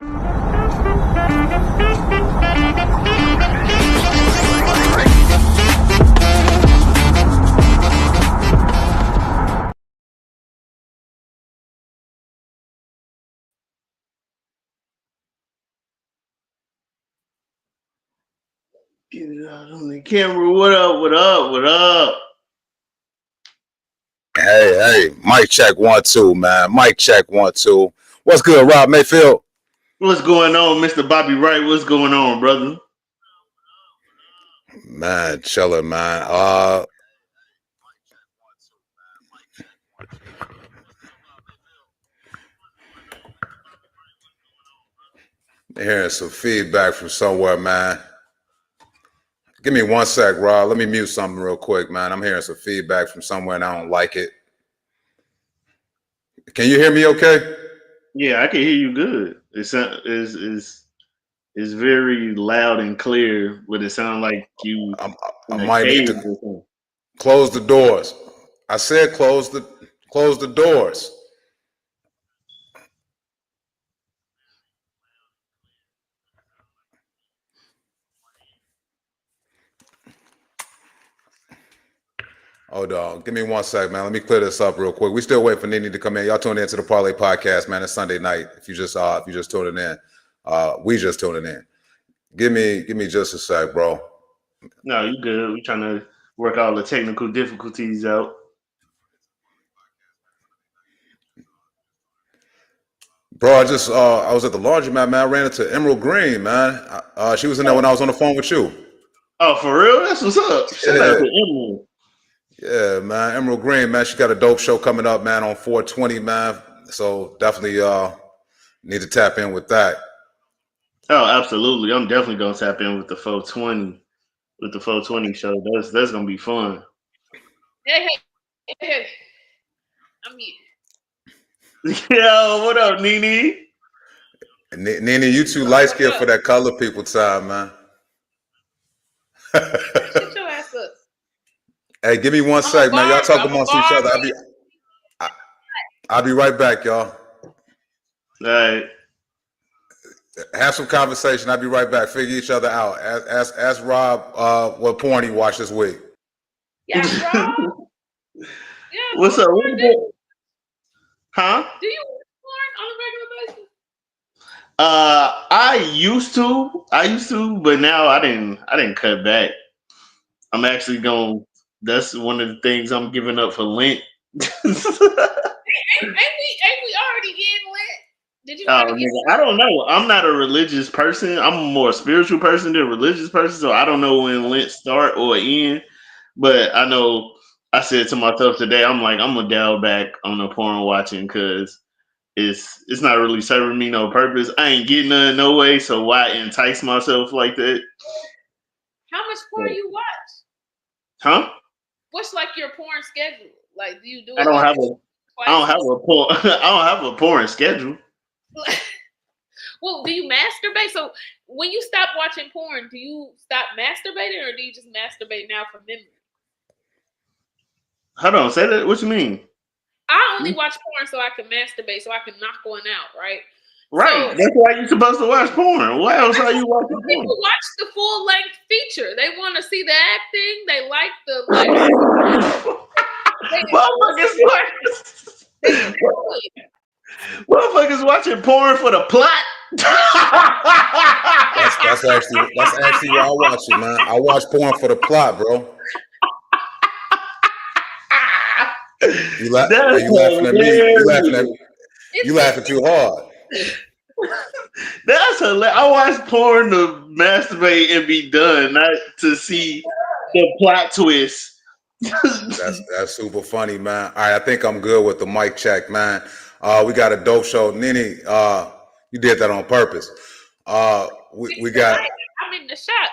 Get it out on the camera. What up? What up? What up? Hey, mic check 1 2, man. Mic check 1 2. What's good, Rob Mayfield? What's going on, Mr. Bobby Wright? What's going on, brother? Man, chilling, man. Hearing some feedback from somewhere, man. Give me 1 sec, Rob. Let me mute something real quick, man. I'm hearing some feedback from somewhere and I don't like it. Can you hear me okay? Yeah, I can hear you good. It's very loud and clear, but it sounds like you. I might need to close the doors. I said close the doors. Hold on. Give me 1 sec, man. Let me clear this up real quick. We still waiting for NiNi to come in. Y'all tuned in to the Parlay Podcast, man. It's Sunday night. If you just tuning in, we just tuning in. Give me just a sec, bro. No, you good. We trying to work all the technical difficulties out. Bro, I was at the laundromat, man. I ran into Emerald Green, man. She was in there when I was on the phone with you. Oh, for real? That's what's up. Shout out to Emerald. Yeah, man. Emerald Green, man. She got a dope show coming up, man, on 420, man. So definitely need to tap in with that. Oh, absolutely. I'm definitely gonna tap in with the 420 show. That's gonna be fun. Hey. I'm here. Yo, what up, NiNi? NiNi, you too light skinned for that color people time, man. Shut your ass up. Hey, give me 1 sec, man. Y'all talk amongst each other. I'll be right back, y'all. All right. Have some conversation. I'll be right back. Figure each other out. Ask Rob what porn he watched this week. Yeah, Rob. Yeah, what's up? Huh? Do you watch porn on a regular basis? I used to, but now I didn't cut back. I'm actually that's one of the things I'm giving up for Lent. ain't we already in Lent? Did you I don't know. I'm not a religious person. I'm a more spiritual person than a religious person, so I don't know when Lent start or end. But I know I said to myself today, I'm like, I'm gonna dial back on the porn watching because it's not really serving me no purpose. I ain't getting none no way, so why entice myself like that? How much porn you watch? Huh? What's like your porn schedule? Like, do you do? I don't have a porn schedule. Well, do you masturbate? So when you stop watching porn, do you stop masturbating, or do you just masturbate now from memory? Hold on, say that. What you mean? I only watch porn so I can masturbate, so I can knock one out, right? Right. So, that's why you're supposed to watch porn. Why else are you watching porn? People watch the full length feature. They want to see the acting. They like the motherfuckers watching porn for the plot. That's actually what I watch it, man. I watch porn for the plot, bro. You laughing at me? You laughing too hard. That's hilarious. I watch porn to masturbate and be done, not to see the plot twist. That's super funny, man. All right, I think I'm good with the mic check, man. We got a dope show. NiNi, you did that on purpose. We got. I'm in the shop.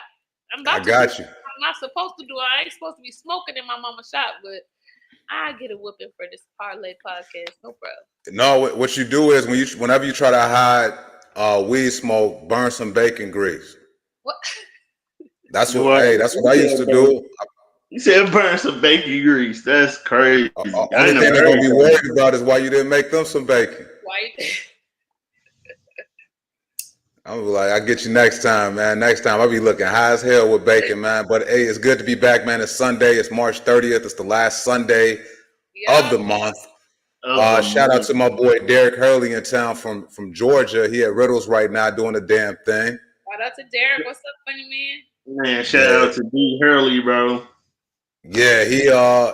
I got you. I'm not supposed to do it. I ain't supposed to be smoking in my mama's shop, but I get a whooping for this Parlay Podcast. No problem. No, what you do is whenever you try to hide weed smoke, burn some bacon grease. What? That's what I used to do. You said burn some bacon grease. That's crazy. Only thing they're gonna be worried about is why you didn't make them some bacon. Why? I'm like, I'll get you next time, man. Next time I'll be looking high as hell with bacon, man. But hey, it's good to be back, man. It's Sunday. It's March 30th. It's the last Sunday of the month. Shout out to my boy Derek Hurley in town from Georgia. He at Riddles right now doing the damn thing. Shout out to Derek. What's up, funny man? Man, shout out to D Hurley, bro. Yeah,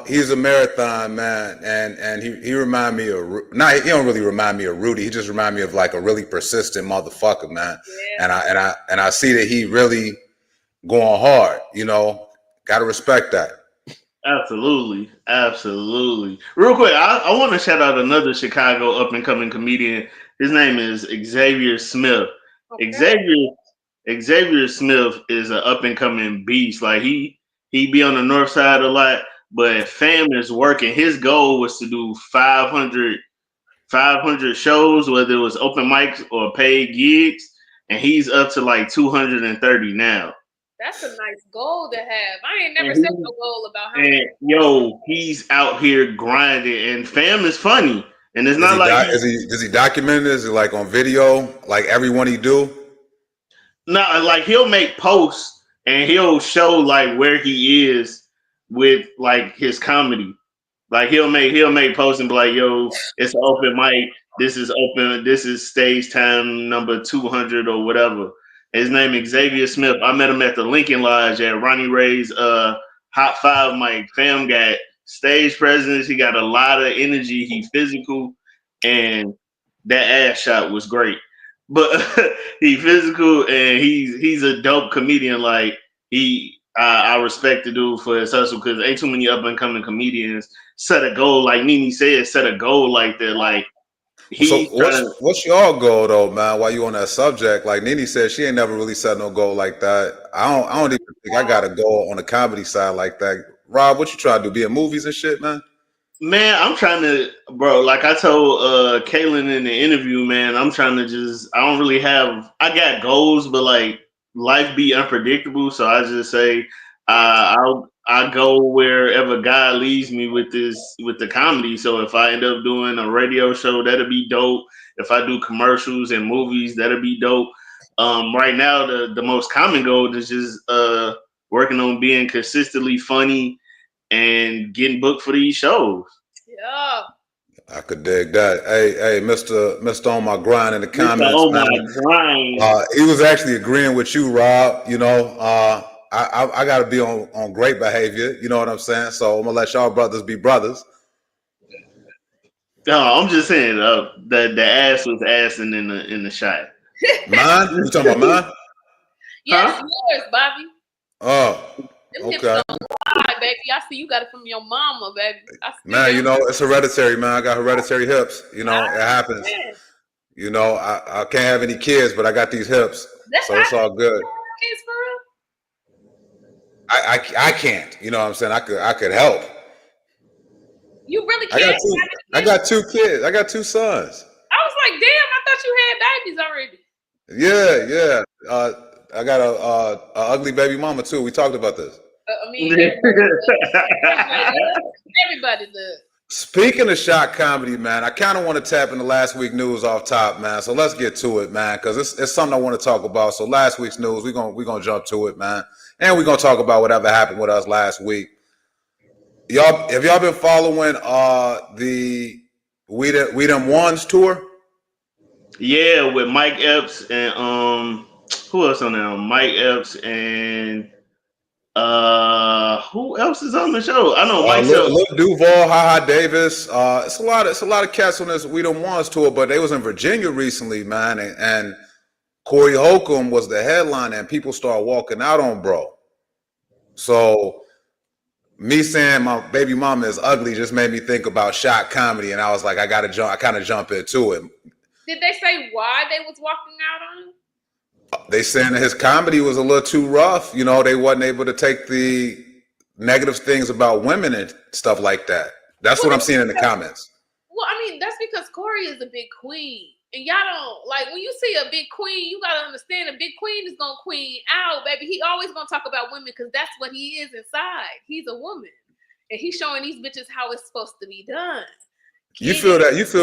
he's a marathon man, and he remind me of he don't really remind me of Rudy. He just remind me of like a really persistent motherfucker, man. Yeah. And I see that he really going hard. You know, gotta respect that. Absolutely. Real quick, I want to shout out another Chicago up and coming comedian. His name is Xavier Smith. Okay. Xavier Smith is an up and coming beast. Like he be on the north side a lot, but fam is working. His goal was to do 500 shows, whether it was open mics or paid gigs, and he's up to like 230 now. That's a nice goal to have. I ain't never set no goal about how many. He's out here grinding, and fam is funny. And it's not like is he documented? Is it like on video, like everyone he do? No, like he'll make posts and he'll show like where he is with like his comedy. Like he'll make posts and be like, "Yo, it's an open mic. This is open. This is stage time number 200 or whatever." His name is Xavier Smith. I met him at the Lincoln Lodge at Ronnie Ray's Hot 5 mic. Fam got stage presence. He got a lot of energy. He physical, and that ass shot was great. But he physical and he's a dope comedian. Like I respect the dude for his hustle because ain't too many up and coming comedians set a goal like NiNi said, set a goal like that. Like what's your goal though, man? While you on that subject, like NiNi said, she ain't never really set no goal like that. I don't even think I got a goal on the comedy side like that. Rob, what you try to do? Be in movies and shit, man? Man, I'm trying to, bro, like I told Kaylin in the interview, man, I'm trying to I don't really I got goals, but like life be unpredictable. So I just say I go wherever God leads me with the comedy. So if I end up doing a radio show, that'll be dope. If I do commercials and movies, that'll be dope. Right now, the most common goal is just working on being consistently funny and getting booked for these shows. Yeah. I could dig that. Hey, Mr. On My Grind in the comments. On My Grind. He was actually agreeing with you, Rob. You know, I got to be on great behavior. You know what I'm saying? So I'm gonna let y'all brothers be brothers. No, I'm just saying the ass was assing in the shot. Mine? You talking about mine? Yes, yours, Bobby. Oh, okay. Why, baby? I see you got it from your mama, baby. Man, you know, it's hereditary, man. I got hereditary hips. You know, it happens. You know, I can't have any kids, but I got these hips. So it's all good. Kids for real? I can't. You know what I'm saying? I could help. You really can't? I got two kids. I got two sons. I was like, damn, I thought you had babies already. Yeah. I got a ugly baby mama too. We talked about this. Everybody does. Speaking of shock comedy, man, I kind of want to tap into last week's news off top, man. So let's get to it, man, because it's something I want to talk about. So last week's news, we're gonna jump to it, man, and we're gonna talk about whatever happened with us last week. Have y'all been following the We Them Ones tour? Yeah, with Mike Epps and who else on there? Mike Epps and who else is on the show? I know Mike Lil Duval, HaHa Davis. It's a lot of cats on this We Them Ones tour, but they was in Virginia recently, man, and Corey Holcomb was the headline, and people started walking out on bro. So me saying my baby mama is ugly just made me think about shock comedy, and I was like, I kind of jump into it. Did they say why they was walking out on him? They saying that his comedy was a little too rough. You know, they wasn't able to take the negative things about women and stuff like that. That's what I'm seeing in the comments. Well, I mean, that's because Corey is a big queen. And y'all don't, like, when you see a big queen, you got to understand a big queen is going to queen out, baby. He always going to talk about women because that's what he is inside. He's a woman. And he's showing these bitches how it's supposed to be done. You feel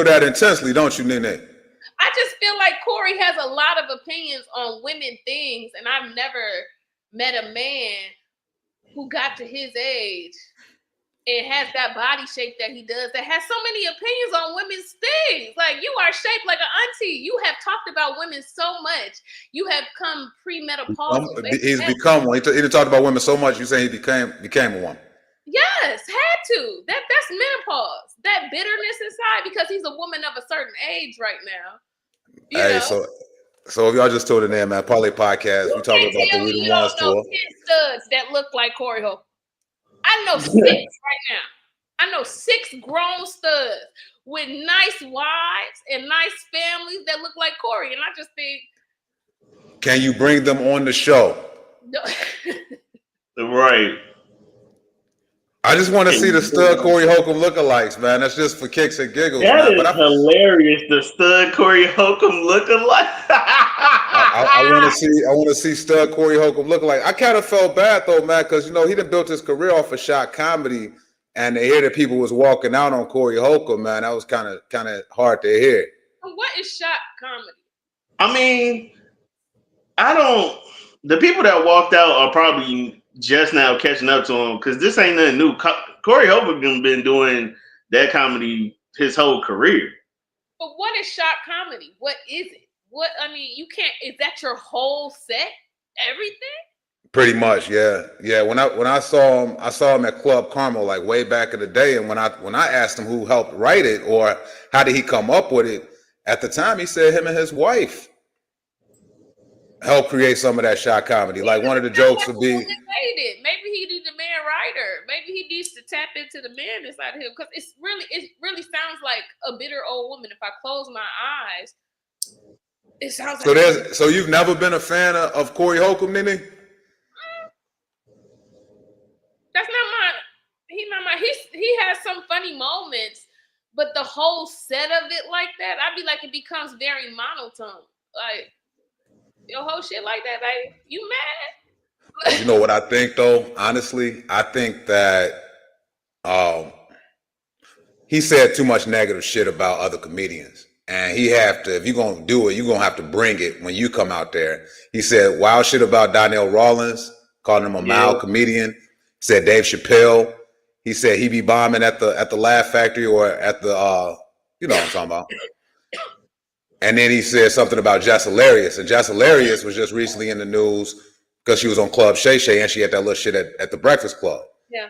that intensely, don't you, NiNi? I just feel like Corey has a lot of opinions on women things, and I've never met a man who got to his age and has that body shape that he does, that has so many opinions on women's things. Like, you are shaped like an auntie. You have talked about women so much. You have come premenopausal. He's become one. He done talked about women so much. You say he became a woman. Yes, had to. That's menopause. That bitterness inside, because he's a woman of a certain age right now. You know? So if y'all just tuned in, man, Parlay Podcast, we talking about the We the Ones tour. 10 studs that look like Corey Hope. I know 6 right now. I know 6 grown studs with nice wives and nice families that look like Corey. And I just think, can you bring them on the show? No. Right. I just want to see the stud Corey Holcomb lookalikes, man. That's just for kicks and giggles. That man. is hilarious. The stud Corey Holcomb lookalike. I want to see stud Corey Holcomb lookalike. I kind of felt bad though, man, because he done built his career off of shot comedy, and to hear that people was walking out on Corey Holcomb, man, that was kind of hard to hear. What is shot comedy? I mean, the people that walked out are probably just now catching up to him, because this ain't nothing new. Corey Holcomb been doing that comedy his whole career. But what is shot comedy? What is it? You can't. Is that your whole set? Everything? Pretty much, yeah. When I saw him at Club Carmel, like way back in the day, and when I asked him who helped write it or how did he come up with it, at the time he said him and his wife helped create some of that shot comedy. Like, one of the jokes would be, maybe he needs a man writer. Maybe he needs to tap into the man inside of him, because it really sounds like a bitter old woman. If I close my eyes, it sounds like. So you've never been a fan of Corey Holcomb, NiNi? That's not my. He has some funny moments, but the whole set of it like that, I'd be like, it becomes very monotone. Like, your whole shit like that, baby. You mad? You know what I think though? Honestly, I think that he said too much negative shit about other comedians. And he have to, if you're gonna do it, you're gonna have to bring it when you come out there. He said wild shit about Donnell Rawlins, calling him a mild comedian. He said Dave Chappelle. He said he be bombing at the Laugh Factory or at the you know what I'm talking about. And then he said something about Jess Hilarious. And Jess Hilarious was just recently in the news because she was on Club Shay Shay and she had that little shit at the Breakfast Club. Yeah.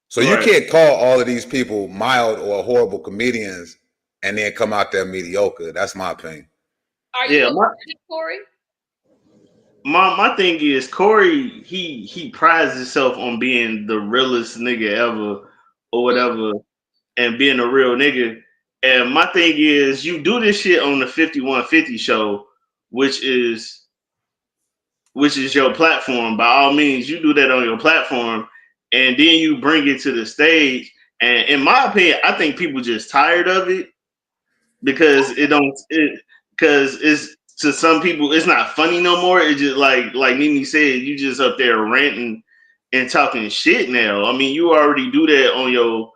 So you can't call all of these people mild or horrible comedians and then come out there mediocre. That's my opinion. Are you Corey? My thing is, Corey, he prides himself on being the realest nigga ever or whatever, and being a real nigga. And my thing is, you do this shit on the 5150 show, which is your platform. By all means, you do that on your platform, and then you bring it to the stage. And in my opinion, I think people just tired of it because it's to some people it's not funny no more. It's just like NiNi said, you just up there ranting and talking shit now. I mean, you already do that on your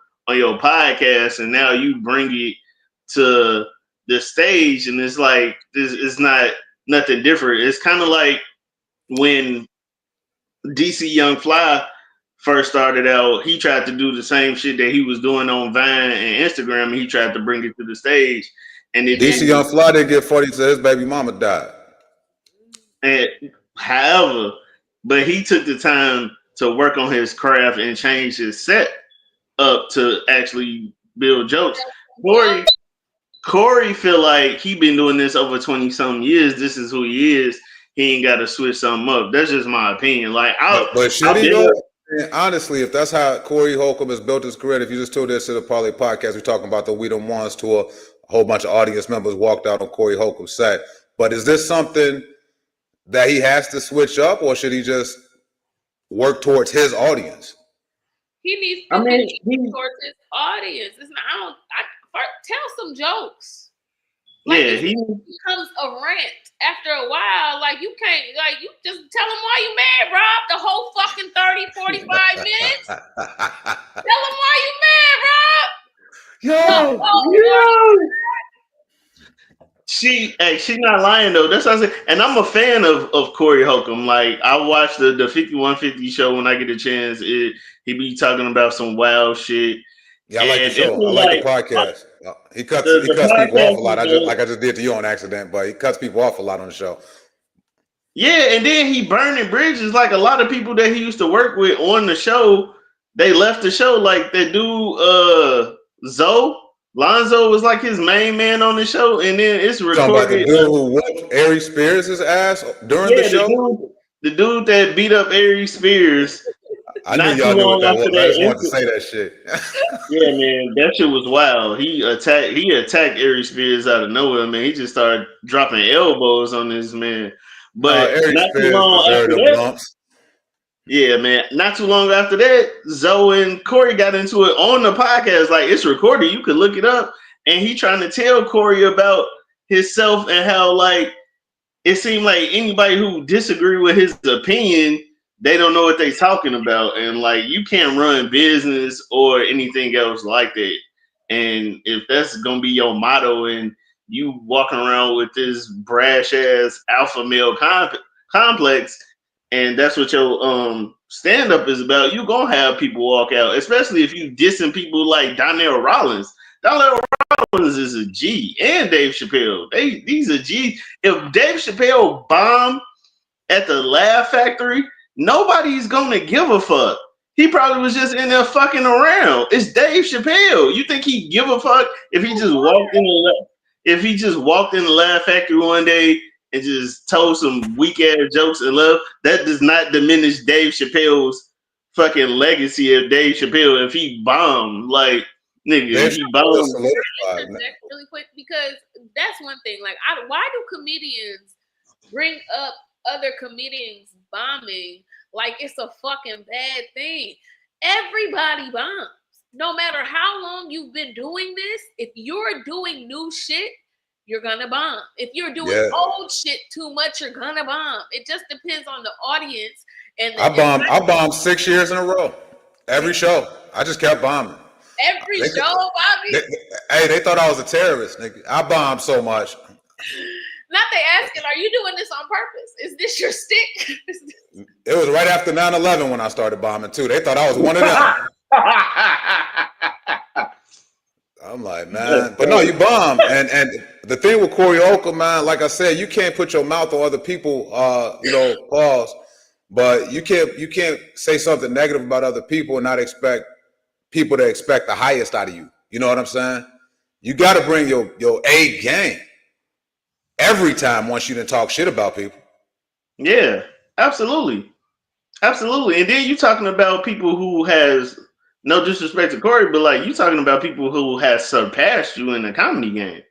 podcast, and now you bring it to the stage, and it's like this is not nothing different. It's kind of like when DC Young Fly first started out, he tried to do the same shit that he was doing on Vine and Instagram, and he tried to bring it to the stage. And DC Young Fly didn't get funny till his baby mama died. And however, but he took the time to work on his craft and change his set up to actually build jokes. Corey feel like he been doing this over 20-something years. This is who he is. He ain't got to switch something up. That's just my opinion. Like, but should he go? Honestly, if that's how Corey Holcomb has built his career, if you just tuned in to the Parlay Podcast, we're talking about the We Them Ones tour. A whole bunch of audience members walked out on Corey Holcomb's set. But is this something that he has to switch up, or should he just work towards his audience? He needs to work towards his audience. It's not. Tell some jokes. Like, he becomes a rant after a while. Like, you can't, you just tell him why you mad, Rob, the whole fucking 30, 45 minutes. Tell him why you mad, Rob. Yo. She not lying though. That's what I said. And I'm a fan of Corey Holcomb. Like I watch the 5150 show when I get a chance. He be talking about some wild shit. Yeah, I like the And it show. I was like the like podcast. He the cuts people off podcast a lot. is dope. Like I just did to you on accident, but he cuts people off a lot on the show. Yeah, and then he burning bridges. Like a lot of people that he used to work with on the show, they left the show. Like that dude, Zoe Lonzo was like his main man on the show, and then it's Talking about the recorded. dude who whooped Ari Spears' ass during the Yeah, show. the dude that beat up Ari Spears. I knew Not too y'all knew what long that after was. I just that, wanted to say that shit. yeah, man, that shit was wild. He attacked Ari Spears out of nowhere, man. He just started dropping elbows on this man. Nah, But Ari not too Spears long deserved after them that, lumps. yeah, man. Not too long after that, Zoe and Corey got into it on the podcast. Like it's recorded, you could look it up. And he trying to tell Corey about himself and how like it seemed like anybody who disagree with his opinion, they don't know what they talking about. And like you can't run business or anything else like that. And if that's gonna be your motto and you walking around with this brash ass alpha male complex, and that's what your stand up is about, you gonna have people walk out, especially if you dissing people like Donnell Rollins. Donnell Rollins is a G, and Dave Chappelle. These are G. If Dave Chappelle bombed at the Laugh Factory, nobody's gonna give a fuck. He probably was just in there fucking around. It's Dave Chappelle. You think he'd give a fuck if he just walked in the Laugh Factory one day and just told some weak ass jokes and love? That does not diminish Dave Chappelle's fucking legacy of Dave Chappelle. If he bombed, like nigga, Dave he Chappelle bombed. solidified, man. Really quick, because that's one thing. Like, why do comedians bring up other comedians bombing like it's a fucking bad thing? Everybody bombs. No matter how long you've been doing this, if you're doing new shit, you're gonna bomb. If you're doing old shit too much, you're gonna bomb. It just depends on the audience. And I bombed 6 years in a row. Every show. I just kept bombing. Every show, Bobby. They thought I was a terrorist, nigga. I bombed so much. Not they asking, are you doing this on purpose? Is this your stick? It was right after 9/11 when I started bombing too. They thought I was one of them. I'm like, man, but no, you bomb. And the thing with Corey Holcomb, man, like I said, you can't put your mouth on other people, pause. But you can't say something negative about other people and not expect people to expect the highest out of you. You know what I'm saying? You got to bring your A game every time once you done talk shit about people. Yeah, absolutely. Absolutely. And then you talking about people who has no disrespect to Corey, but like you talking about people who has surpassed you in the comedy game.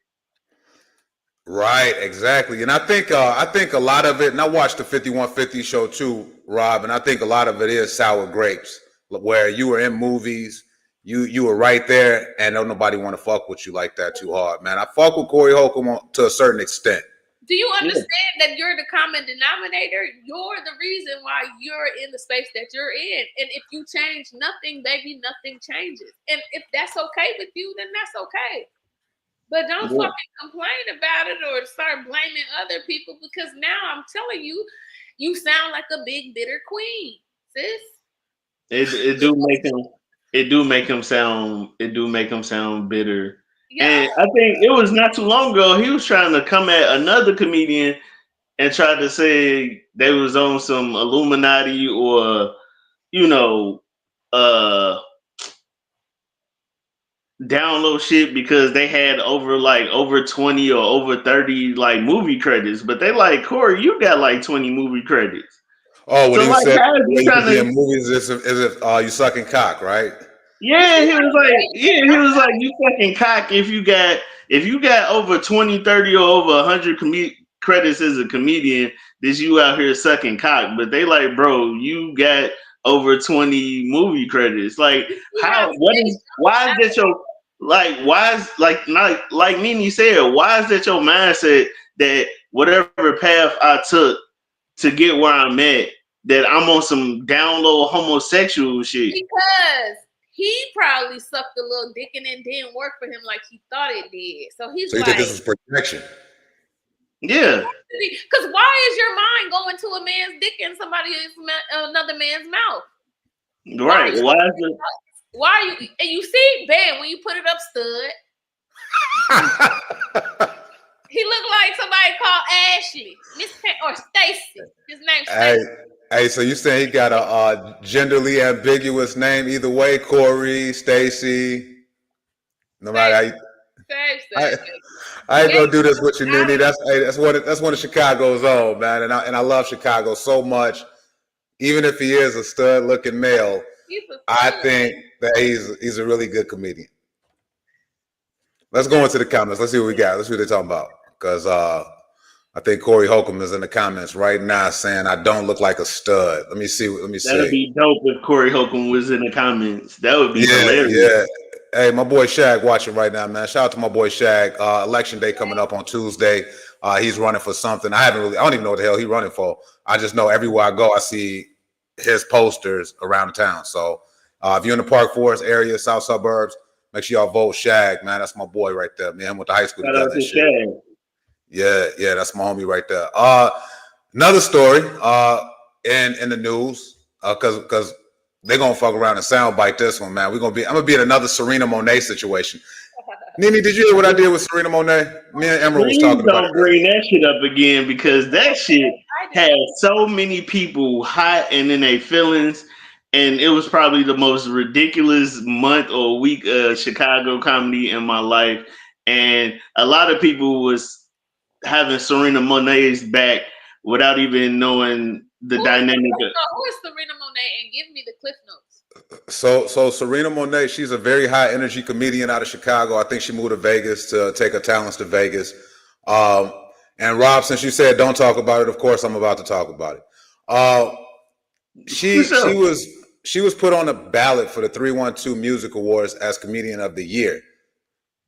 Right, exactly. And I think a lot of it, and I watched the 5150 show too, Rob, and I think a lot of it is sour grapes, where you were in movies, you were right there, and don't nobody want to fuck with you like that too hard, man. I fuck with Corey Holcomb to a certain extent. Do you understand that you're the common denominator? You're the reason why you're in the space that you're in. And if you change nothing, baby, nothing changes. And if that's okay with you, then that's okay. But don't fucking complain about it or start blaming other people, because now I'm telling you, you sound like a big bitter queen, sis. It do make him sound bitter. Yeah. And I think it was not too long ago he was trying to come at another comedian and try to say they was on some Illuminati or download shit because they had over 20 or over 30 like movie credits, but they like, Corey, you got like 20 movie credits. Oh, when he said you can be in movies as if you sucking cock, right? Yeah, he was like, you fucking cock if you got over 20, 30 or over 100 credits as a comedian, this you out here sucking cock. But they like, bro, you got over 20 movie credits. Like, why is NiNi said, why is that your mindset that whatever path I took to get where I'm at, that I'm on some down low homosexual shit? Because he probably sucked a little dick and it didn't work for him like he thought it did. So he's you think this is protection? Yeah. Because why is your mind going to a man's dick in another man's mouth? Right. Why is it? Why are you? And you see, bam, when you put it up, stud. He looked like somebody called Ashley, or Stacy. His name's Stacy. Hey, so you saying he got a genderly ambiguous name either way? Corey, Stacy. No matter how you. I ain't gonna do this with you, NiNi. That's one of Chicago's own, man. And I love Chicago so much. Even if he is a stud looking male, I think that he's a really good comedian. Let's go into the comments. Let's see what we got. Let's see what they're talking about. Because I think Corey Holcomb is in the comments right now saying I don't look like a stud. Let me see. That'd be dope if Corey Holcomb was in the comments. That would be hilarious. Yeah. Hey, my boy Shag watching right now, man. Shout out to my boy Shag. Election day coming up on Tuesday. He's running for something. I don't even know what the hell he's running for. I just know everywhere I go, I see his posters around town. So if you're in the Park Forest area, South suburbs, make sure y'all vote Shag, man. That's my boy right there. Me and him with the high school together and shit. Yeah, that's my homie right there. Another story in the news, because they're gonna fuck around and soundbite this one, man. I'm gonna be in another Serena Monet situation. NiNi, did you hear what I did with Serena Monet? Me and Emerald was talking about it. Don't bring that shit up again, because that shit had so many people hot and in their feelings, and it was probably the most ridiculous month or week of Chicago comedy in my life. And a lot of people was having Serena Monet's back without even knowing the dynamic. Who is Serena Monet? And give me the cliff notes. So Serena Monet, she's a very high energy comedian out of Chicago. I think she moved to Vegas to take her talents to Vegas. And Rob, since you said don't talk about it, of course I'm about to talk about it. She was put on a ballot for the 312 Music Awards as Comedian of the Year.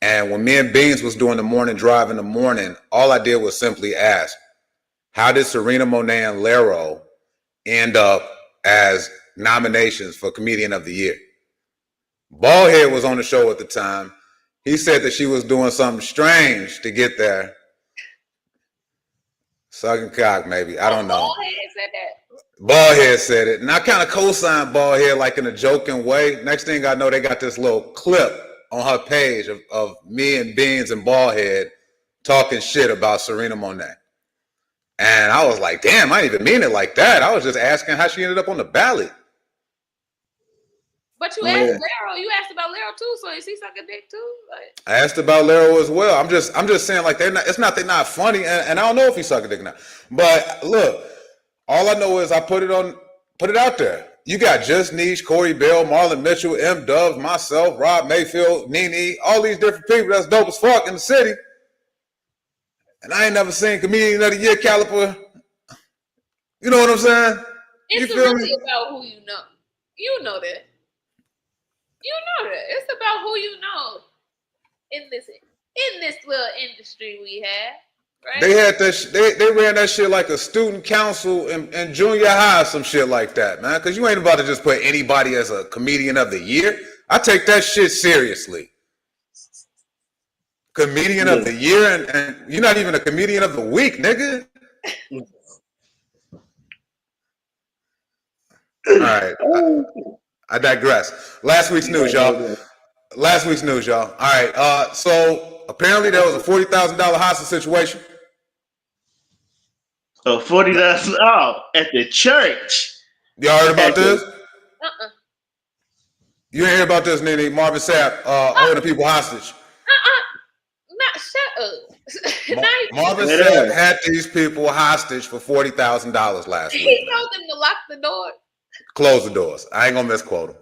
And when me and Beans was doing the morning drive in the morning, all I did was simply ask, how did Serena Monet and Lero end up as nominations for Comedian of the Year? Ballhead was on the show at the time. He said that she was doing something strange to get there. Sucking cock, maybe. I don't know. Ballhead said that. Ballhead said it. And I kind of co-signed Ballhead like in a joking way. Next thing I know, they got this little clip on her page of me and Beans and Ballhead talking shit about Serena Monet. And I was like, damn, I didn't even mean it like that. I was just asking how she ended up on the ballot. But you asked Lero. You asked about Lero too. So is he sucking dick too? I asked about Lero as well. I'm just saying, like, they're not funny, and I don't know if he's sucking dick or not. But look, all I know is I put it out there. You got Just Niche, Corey Bell, Marlon Mitchell, M Dubs, myself, Rob Mayfield, NiNi, all these different people that's dope as fuck in the city. And I ain't never seen Comedian of the Year caliber. You know what I'm saying? It's really about who you know. You know that. It's about who you know in this little industry we have. Right? They had that. They ran that shit like a student council in junior high, some shit like that, man. Because you ain't about to just put anybody as a Comedian of the Year. I take that shit seriously. Comedian of the Year, and you're not even a Comedian of the Week, nigga. All right, I digress. Last week's news, y'all. All right, so apparently there was a $40,000 hostage situation. So $40,000 at the church. Y'all heard about this? You ain't hear about this, NiNi? Marvin Sapp holding people hostage. Shut up. Marvin Sapp had these people hostage for $40,000 last week. He told them to lock the door. Close the doors. I ain't gonna misquote him.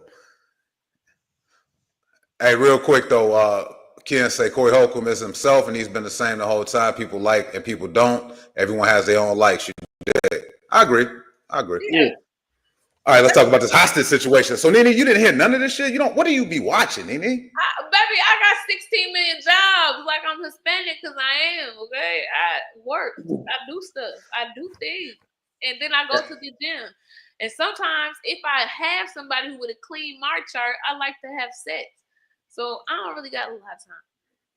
Hey, real quick though, Ken say Corey Holcomb is himself, and he's been the same the whole time. People like and people don't. Everyone has their own likes. You did. I agree. Yeah. All right, let's talk about this hostage situation. So, NiNi, you didn't hear none of this shit? What do you be watching, NiNi? Baby, I got 16 million jobs. Like, I'm Hispanic because I am, okay? I work. I do stuff. I do things. And then I go to the gym. And sometimes, if I have somebody who would have cleaned my chart, I like to have sex. So, I don't really got a lot of time.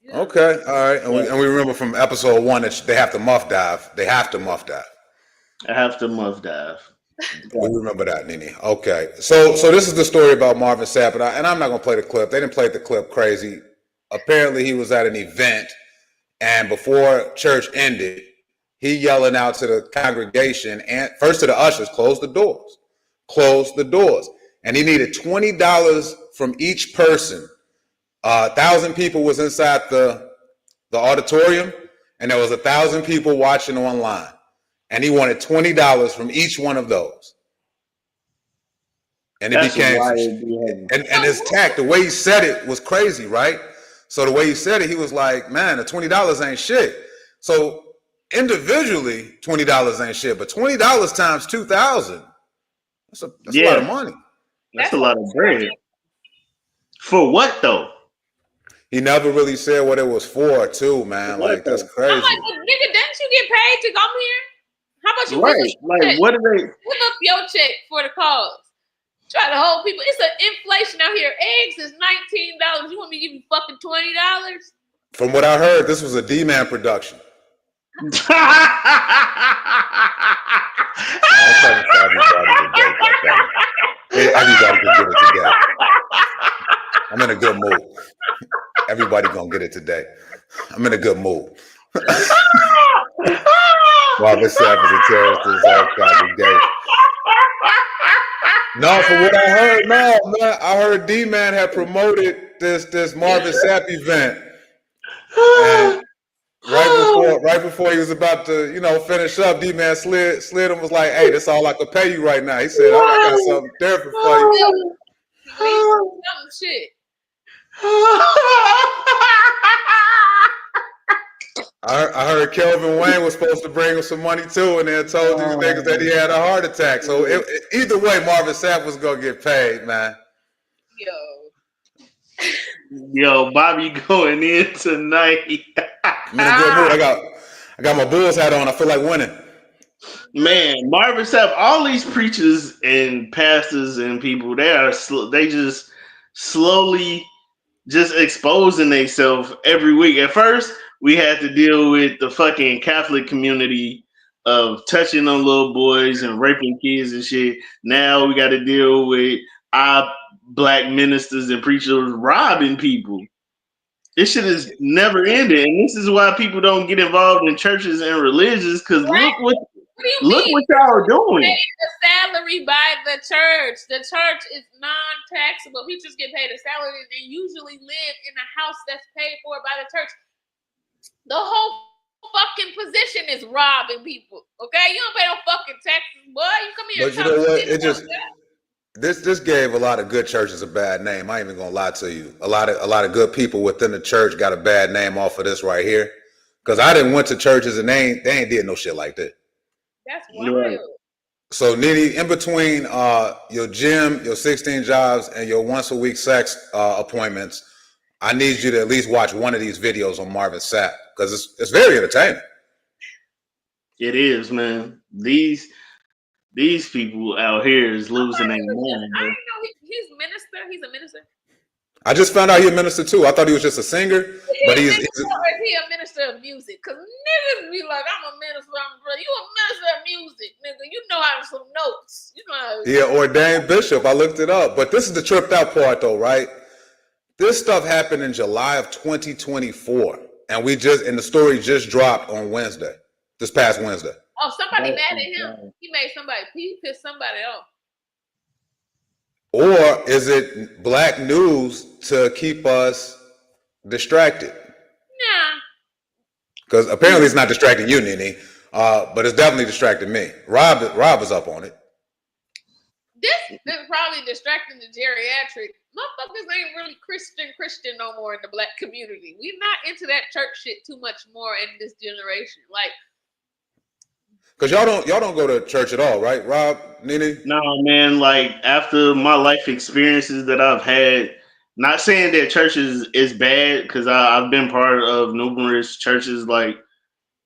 Yeah. Okay, all right, and we remember from episode 1 that they have to muff dive. They have to muff dive. I have to muff dive. We remember that, NiNi. Okay, so this is the story about Marvin Sapp, and I'm not gonna play the clip. They didn't play the clip crazy. Apparently, he was at an event, and before church ended, he yelling out to the congregation and first to the ushers, close the doors, and he needed $20 from each person. 1,000 people was inside the auditorium, and there was 1,000 people watching online. And he wanted $20 from each one of those. And it became, and his tact, the way he said it was crazy, right? So the way he said it, he was like, man, the $20 ain't shit. So individually, $20 ain't shit, but $20 times 2,000, that's a lot of money. That's a lot of bread. For what though? He never really said what it was for, too, man. Like, that's crazy. I'm like, well, nigga, didn't you get paid to come here? How about you what do they give up your check for the cause? Try to hold people. It's an inflation out here. Eggs is $19. You want me to give you fucking $20? From what I heard, this was a D-Man production. I'm talking to everybody can get it together. I'm in a good mood. Everybody gonna get it today. I'm in a good mood. Marvin Sapp is a terrorist in his own congregation. No, from what I heard, man, I heard D-Man had promoted this Marvin Sapp event. And right before he was about to, finish up, D-Man slid and was like, hey, that's all I could pay you right now. He said, I got something different for you. Some shit. I heard Kelvin Wayne was supposed to bring him some money too, and then told these niggas that he had a heart attack. So either way, Marvin Sapp was gonna get paid, man. Yo, Bobby going in tonight. I'm in a good mood. I got my Bulls hat on. I feel like winning. Man, Marvin Sapp, all these preachers and pastors and people, they just slowly just exposing themselves every week. At first, we had to deal with the fucking Catholic community of touching on little boys and raping kids and shit. Now we got to deal with our black ministers and preachers robbing people. This shit is never ended, and this is why people don't get involved in churches and religions. Because look what y'all are doing. Paid the salary by the church. The church is non-taxable. We just get paid a salary. They usually live in a house that's paid for by the church. The whole fucking position is robbing people. Okay, you don't pay no fucking taxes, boy. You come here. But you know what? It just this gave a lot of good churches a bad name. I ain't even gonna lie to you. A lot of good people within the church got a bad name off of this right here. Because I didn't went to churches and they ain't did no shit like that. That's wild. So NiNi, in between your gym, your 16 jobs, and your once a week sex appointments, I need you to at least watch one of these videos on Marvin Sapp because it's very entertaining. It is, man. These people out here is losing their mind. I didn't know he's minister. He's a minister. I just found out he's a minister too. I thought he was just a singer, but he's he a minister of music. Cause niggas be like, I'm a minister. You a minister of music, nigga. You know how to some notes. You know how to ordained bishop. I looked it up, but this is the tripped out part though, right? This stuff happened in July of 2024, and the story just dropped on Wednesday, this past Wednesday. Oh, somebody mad at him. He made he pissed somebody off. Or is it black news to keep us distracted? Nah. Because apparently it's not distracting you, NiNi, but it's definitely distracting me. Rob is up on it. This is probably distracting the geriatric. Motherfuckers ain't really Christian no more in the black community. We're not into that church shit too much more in this generation. Like, because y'all don't go to church at all, right, Rob, NiNi? No, man. Like after my life experiences that I've had, not saying that church is bad because I've been part of numerous churches. Like,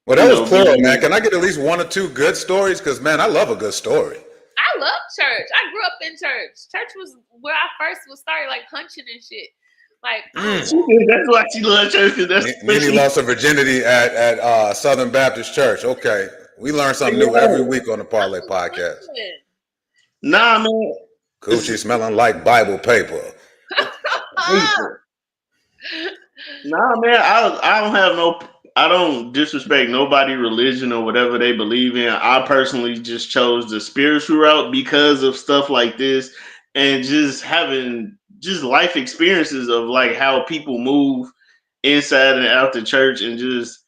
well, that was plural, man. Can I get at least one or two good stories? Because man, I love a good story. I love church. I grew up in church. Church was where I first was started, like hunching and shit. Like, That's why she loves church. That's NiNi lost her virginity at Southern Baptist Church. Okay, we learn something new every week on the Parlay Podcast. Nah, man. Coochie smelling like Bible paper. Nah, man. I don't have no. I don't disrespect nobody religion or whatever they believe in. I personally just chose the spiritual route because of stuff like this and just having just life experiences of like how people move inside and out the church and just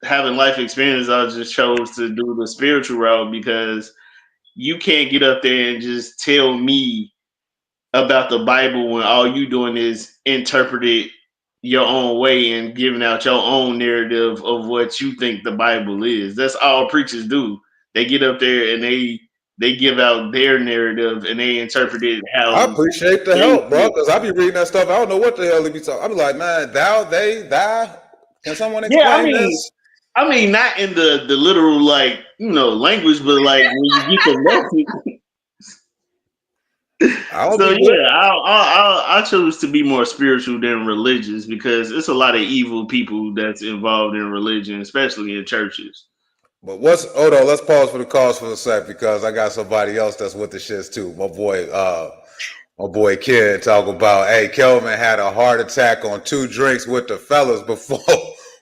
having life experiences. I just chose to do the spiritual route because you can't get up there and just tell me about the Bible when all you doing is interpret it your own way and giving out your own narrative of what you think the Bible is. That's all preachers do. They get up there and they give out their narrative and they interpret it I how appreciate the they help, bro, feel. because I be reading that stuff. I don't know what the hell they be talking. I be like, man, thou, they, thou. Can someone Yeah, explain this? I mean, not in the literal like language, but like when you get the message. I'll So be with. yeah, I chose to be more spiritual than religious because it's a lot of evil people that's involved in religion, especially in churches. But hold on, let's pause for the cause for a sec because I got somebody else that's with the shits too. My boy Ken talk about, hey, Kelvin had a heart attack on 2 drinks with the fellas before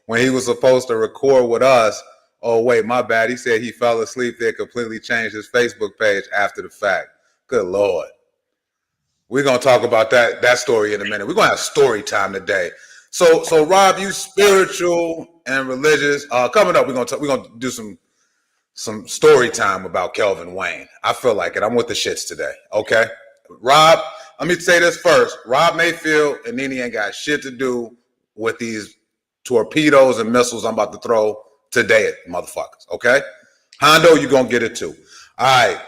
when he was supposed to record with us. Oh wait, my bad. He said he fell asleep there, completely changed his Facebook page after the fact. Good Lord. We're gonna talk about that story in a minute. We're gonna have story time today. So Rob, you spiritual and religious. Coming up, we're gonna do some story time about Kelvin Wayne. I feel like it. I'm with the shits today. Okay, Rob. Let me say this first. Rob Mayfield and NiNi ain't got shit to do with these torpedoes and missiles I'm about to throw today at motherfuckers. Okay, Hondo, you gonna get it too. All right.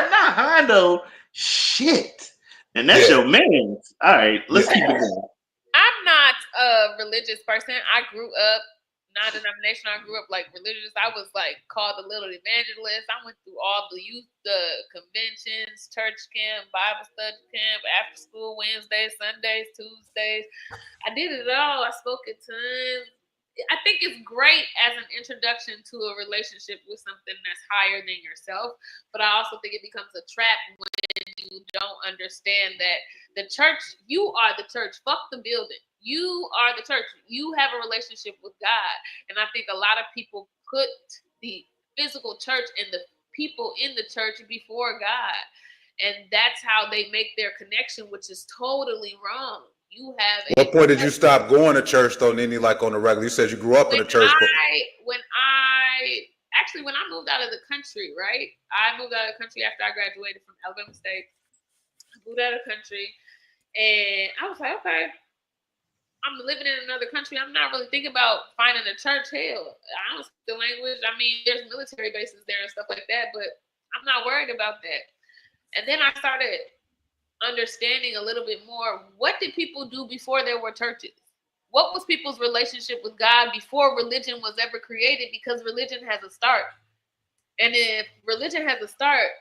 Not Hondo. Shit. And that's Yeah. your man. All right, let's Yeah. keep it going. I'm not a religious person. I grew up non-denominational. I grew up like religious. I was like called the little evangelist. I went through all the youth conventions, church camp, Bible study camp, after school Wednesdays, Sundays, Tuesdays. I did it all. I spoke at times. I think it's great as an introduction to a relationship with something that's higher than yourself. But I also think it becomes a trap when you don't understand that the church, you are the church. Fuck the building. You are the church. You have a relationship with God. And I think a lot of people put the physical church and the people in the church before God. And that's how they make their connection, which is totally wrong. You have What point did you stop going to church though, NiNi, like on the regular? You said you grew up in a church. When I moved out of the country, right? I moved out of the country after I graduated from Alabama State. I moved out of the country and I was like, okay, I'm living in another country. I'm not really thinking about finding a church. Hell, I don't speak the language. I mean, there's military bases there and stuff like that, but I'm not worried about that. And then I started understanding a little bit more. What did people do before there were churches? What was people's relationship with God before religion was ever created? Because religion has a start. And if religion has a start,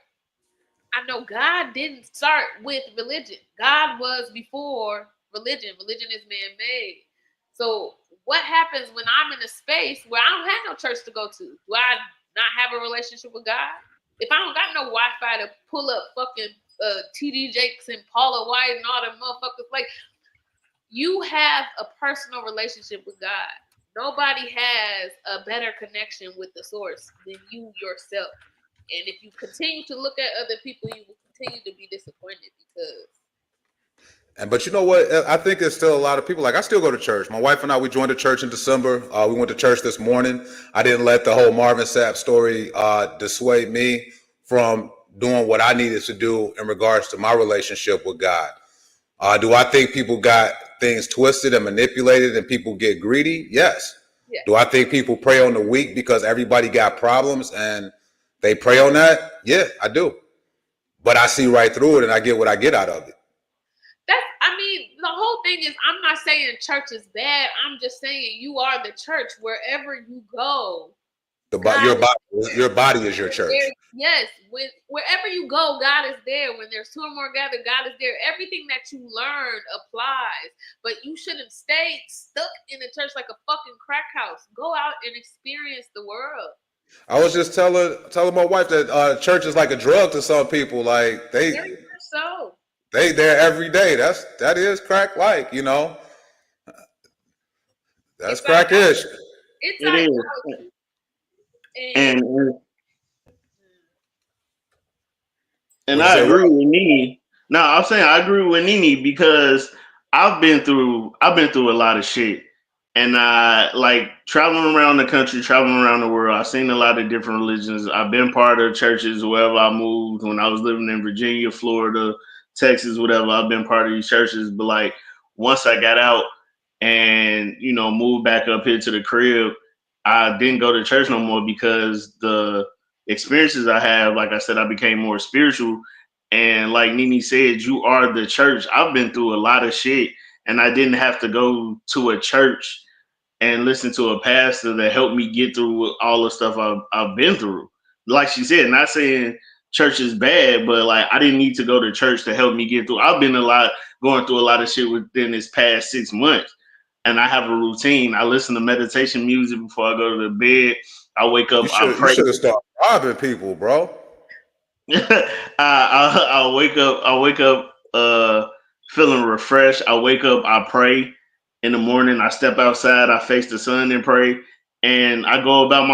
I know God didn't start with religion. God was before religion. Religion is man-made. So what happens when I'm in a space where I don't have no church to go to? Do I not have a relationship with God? If I don't got no Wi-Fi to pull up fucking TD Jakes and Paula White and all them motherfuckers, like, you have a personal relationship with God. Nobody has a better connection with the source than you yourself. And if you continue to look at other people, you will continue to be disappointed because. But you know what? I think there's still a lot of people. Like, I still go to church. My wife and I, we joined the church in December. We went to church this morning. I didn't let the whole Marvin Sapp story dissuade me from doing what I needed to do in regards to my relationship with God. Do I think people got things twisted and manipulated and people get greedy? Yes. Yeah. Do I think people prey on the weak because everybody got problems and they prey on that? Yeah, I do. But I see right through it and I get what I get out of it. The whole thing is, I'm not saying church is bad. I'm just saying you are the church. Wherever you go, Your body is your church. Yes, wherever you go, God is there. When there's 2 or more gathered, God is there. Everything that you learn applies, but you shouldn't stay stuck in the church like a fucking crack house. Go out and experience the world. I was just telling my wife that church is like a drug to some people. Like Very much so. They there every day. That is crack like, you know. That's crack-ish. It is. And I agree with NiNi. No, I'm saying I agree with NiNi because I've been through a lot of shit. And like traveling around the country, traveling around the world, I've seen a lot of different religions. I've been part of churches wherever I moved. When I was living in Virginia, Florida, Texas, whatever, I've been part of these churches. But like once I got out and, you know, moved back up here to the crib, I didn't go to church no more because the experiences I have, like I said, I became more spiritual. And like NiNi said, you are the church. I've been through a lot of shit and I didn't have to go to a church and listen to a pastor that helped me get through all the stuff I've been through. Like she said, not saying church is bad, but like I didn't need to go to church to help me get through. I've been going through a lot of shit within this past 6 months. And I have a routine. I listen to meditation music before I go to the bed. I wake up. I pray. You should have started robbing people, bro. I wake up. I wake up feeling refreshed. I wake up. I pray in the morning. I step outside. I face the sun and pray. And I go about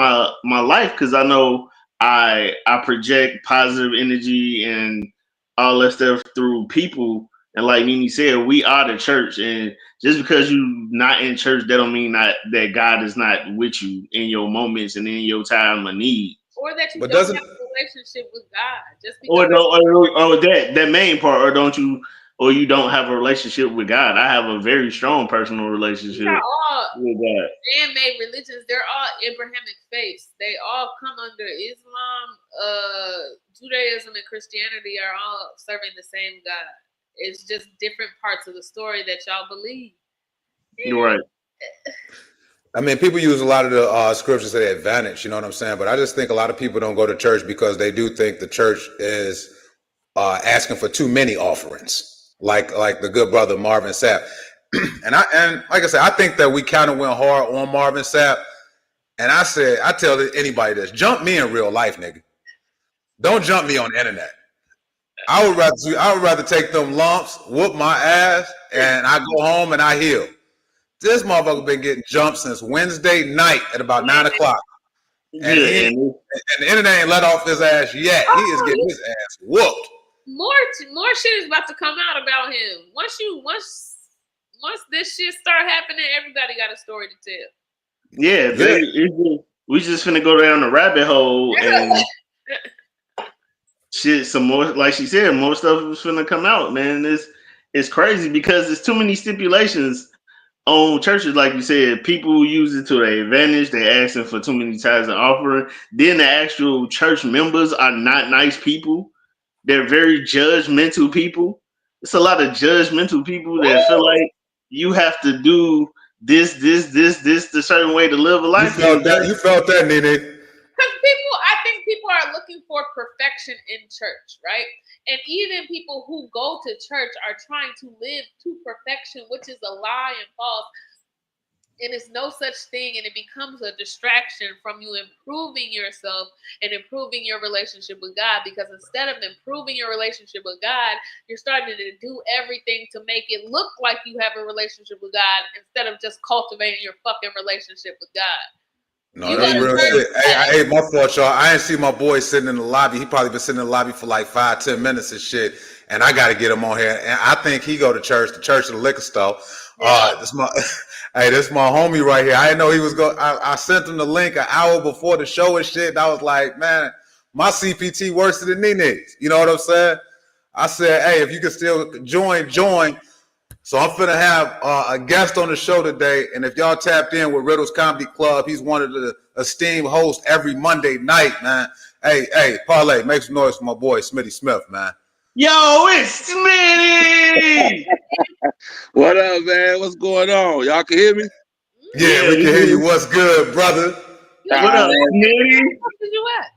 my life because I know I project positive energy and all that stuff through people. And like NiNi said, we are the church. And just because you're not in church, that don't mean that God is not with you in your moments and in your time of need. Or that you don't have a relationship with God. Just because or that main part, or you don't have a relationship with God. I have a very strong personal relationship with God. Man-made religions, they're all Abrahamic faiths. They all come under Islam, Judaism, and Christianity are all serving the same God. It's just different parts of the story that y'all believe. You're right. I mean, people use a lot of the scriptures to their advantage, you know what I'm saying? But I just think a lot of people don't go to church because they do think the church is asking for too many offerings, like the good brother Marvin Sapp. and like I said, I think that we kind of went hard on Marvin Sapp. And I tell anybody this: jump me in real life, nigga. Don't jump me on the internet. I would rather take them lumps, whoop my ass, and I go home and I heal. This motherfucker been getting jumped since Wednesday night at about 9 o'clock. And the internet ain't let off his ass yet. He is getting his ass whooped. More shit is about to come out about him. Once this shit start happening, everybody got a story to tell. Yeah. We just finna go down the rabbit hole and shit, some more, like she said, more stuff is finna come out, man. It's crazy because there's too many stipulations on churches, like you said. People use it to their advantage. They're asking for too many tithes and offering. Then the actual church members are not nice people. They're very judgmental people. It's a lot of judgmental people that feel like you have to do this the certain way to live a life. You felt that, NiNi. Because I think people are looking for perfection in church, right? And even people who go to church are trying to live to perfection, which is a lie and false. And it's no such thing, and it becomes a distraction from you improving yourself and improving your relationship with God. Because instead of improving your relationship with God, you're starting to do everything to make it look like you have a relationship with God instead of just cultivating your fucking relationship with God. No, that's real shit. Hey, my fault, y'all. I ain't see my boy sitting in the lobby. He probably been sitting in the lobby for like 5-10 minutes and shit. And I got to get him on here. And I think he go to church, the church of the liquor store. This my homie right here. I didn't know he was going. I sent him the link an hour before the show and shit. And I was like, man, my CPT worse than NiNi's. You know what I'm saying? I said, hey, if you can still join. So I'm finna have a guest on the show today, and if y'all tapped in with Riddle's Comedy Club, he's one of the esteemed hosts every Monday night, man. Hey, Parlay, make some noise for my boy Smitty Smith, man. Yo, it's Smitty! What up, man? What's going on? Y'all can hear me? Yeah, we can hear you. What's good, brother? What up, Smitty? Where you at?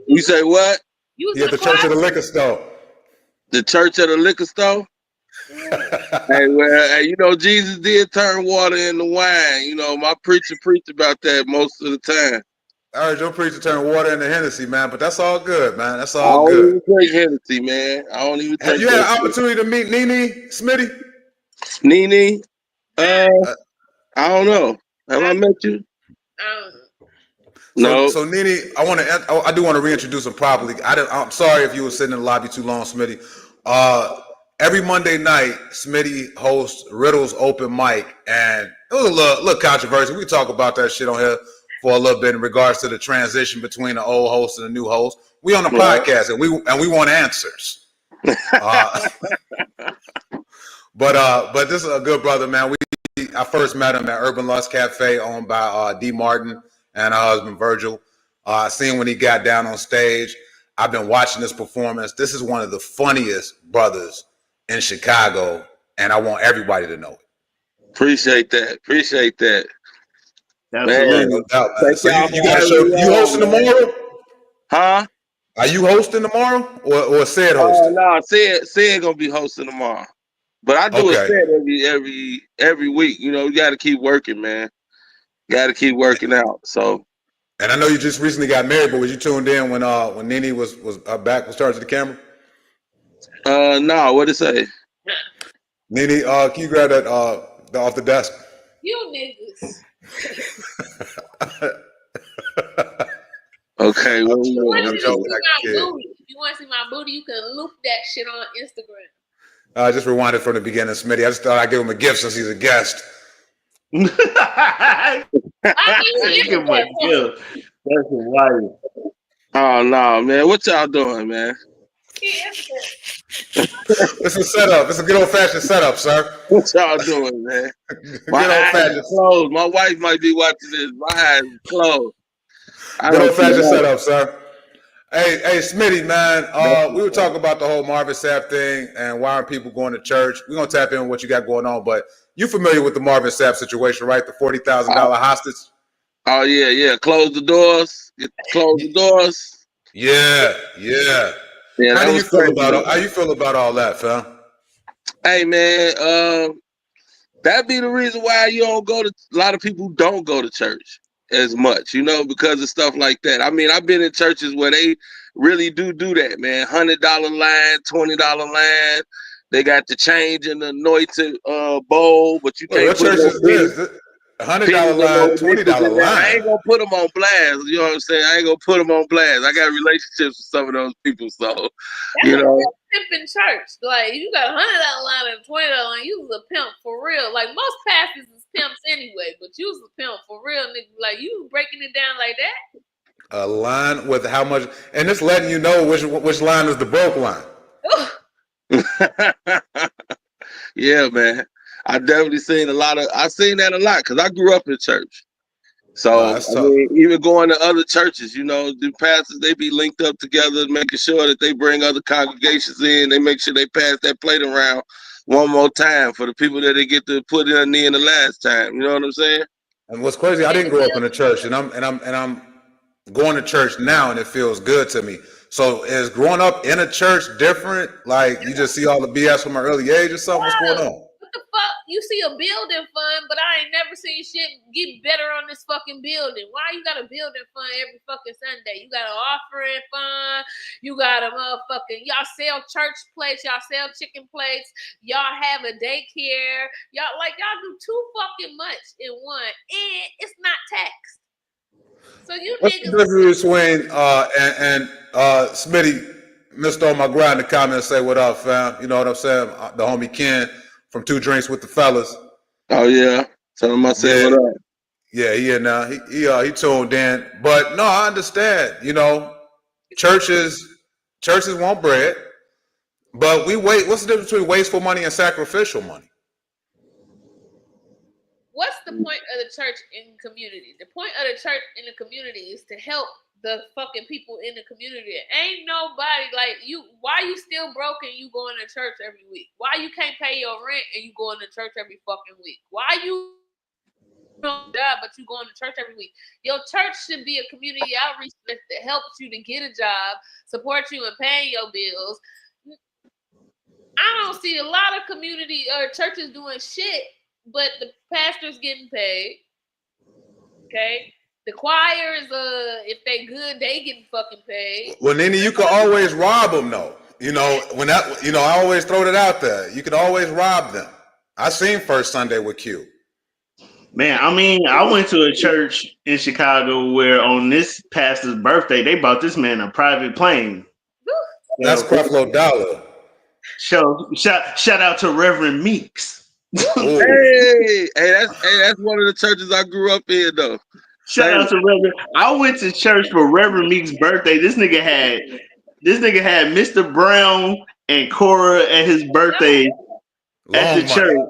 You say what? You was He at the church of the liquor store. The church of the liquor store? Hey, well, hey, you know, Jesus did turn water into wine. You know, my preacher preached about that most of the time. I heard your preacher turn water into Hennessy, man, but that's all good, man. That's I all don't good. even drink Hennessy, man. I don't even Have drink you had that an shit. opportunity to meet NiNi, Smitty? NiNi? I don't know. Have I met you? No. So NiNi, I do want to reintroduce him properly. I'm sorry if you were sitting in the lobby too long, Smitty. Every Monday night, Smitty hosts Riddle's open mic, and it was a little controversial. We talk about that shit on here for a little bit in regards to the transition between the old host and the new host. We on the podcast, and we want answers. But this is a good brother, man. I first met him at Urban Lust Cafe, owned by D. Martin and her husband Virgil. I seen when he got down on stage. I've been watching this performance. This is one of the funniest brothers in Chicago, and I want everybody to know it. Appreciate that. Absolutely. No doubt, man. So you got a show. You hosting tomorrow? Huh? Are you hosting tomorrow, or said hosting? No, said gonna be hosting tomorrow. But I do a set every week. You know, you got to keep working, man. Got to keep working out. So. And I know you just recently got married, but was you tuned in when NiNi was back was charged to the camera? No. What it say? NiNi, can you grab that off the desk? You niggas. Okay. If you want to see my booty, you can loop that shit on Instagram. Just rewind it from the beginning, Smitty. I just thought I'd give him a gift since he's a guest. I Give him a gift. That's wild. Oh no, man! What y'all doing, man? It's a setup. It's a good old fashioned setup, sir. What y'all doing, man? My eyes are closed. My wife might be watching this. My eyes are closed. Good old fashioned setup, sir. Hey, Smitty, man. We were talking about the whole Marvin Sapp thing and why aren't people going to church. We're gonna tap in on what you got going on, but you familiar with the Marvin Sapp situation, right? The $40,000 hostage. Oh yeah. Close the doors. Close the doors. Yeah. How do you feel about all that, fam? Hey man, that be the reason why you don't go to. A lot of people don't go to church as much, you know, because of stuff like that. I mean, I've been in churches where they really do that, man. $100 line, $20 line. They got the change in the anointed bowl, but you can't. What church is this? $100 line, $20 line. I ain't gonna put them on blast. You know what I'm saying? I ain't gonna put them on blast. I got relationships with some of those people, so you know. Pimp in church, like you got $100 line and $20 line. You was a pimp for real. Like most pastors is pimps anyway, but you was a pimp for real, nigga. Like you was breaking it down like that. A line with how much, and it's letting you know which line is the broke line. Yeah, man. I definitely seen I've seen that a lot because I grew up in church. So I mean, even going to other churches, you know, the pastors, they be linked up together, making sure that they bring other congregations in. They make sure they pass that plate around one more time for the people that they get to put in the last time. You know what I'm saying? And what's crazy, I didn't grow up in a church, and I'm going to church now, and it feels good to me. So is growing up in a church different? Like you just see all the BS from an early age or something? What's going on? What the fuck? You see a building fund, but I ain't never seen shit get better on this fucking building. Why you got a building fund every fucking Sunday? You got an offering fund. You got a motherfucking, y'all sell church plates. Y'all sell chicken plates. Y'all have a daycare. Y'all do too fucking much in one, and it's not taxed. So you What's niggas. the difference between and Smitty, Mr. On My Grind, in the comments, say what up, fam? You know what I'm saying? The homie Ken from Two Drinks with the Fellas. Oh yeah, tell him I said what up. Yeah, he tuned in. But no, I understand. You know, churches want bread, but we wait. What's the difference between wasteful money and sacrificial money? What's the point of the church in community? The point of the church in the community is to help the fucking people in the community. Ain't nobody like you. Why you still broke and you going to church every week? Why you can't pay your rent and you going to church every fucking week? Why you job, but you going to church every week. Your church should be a community outreach that helps you to get a job, support you in paying your bills. I don't see a lot of community or churches doing shit, but the pastor's getting paid. Okay. The choirs, if they good, they getting fucking paid. Well, NiNi, you can always rob them though. You know, I always throw it out there. You can always rob them. I seen First Sunday with Q. Man, I mean, I went to a church in Chicago where on this pastor's birthday, they bought this man a private plane. That's Creflo Dollar. Shout out to Reverend Meeks. hey, that's one of the churches I grew up in, though. Shout out to Reverend. I went to church for Reverend Meeks' birthday. This nigga had Mr. Brown and Cora at his birthday at the church.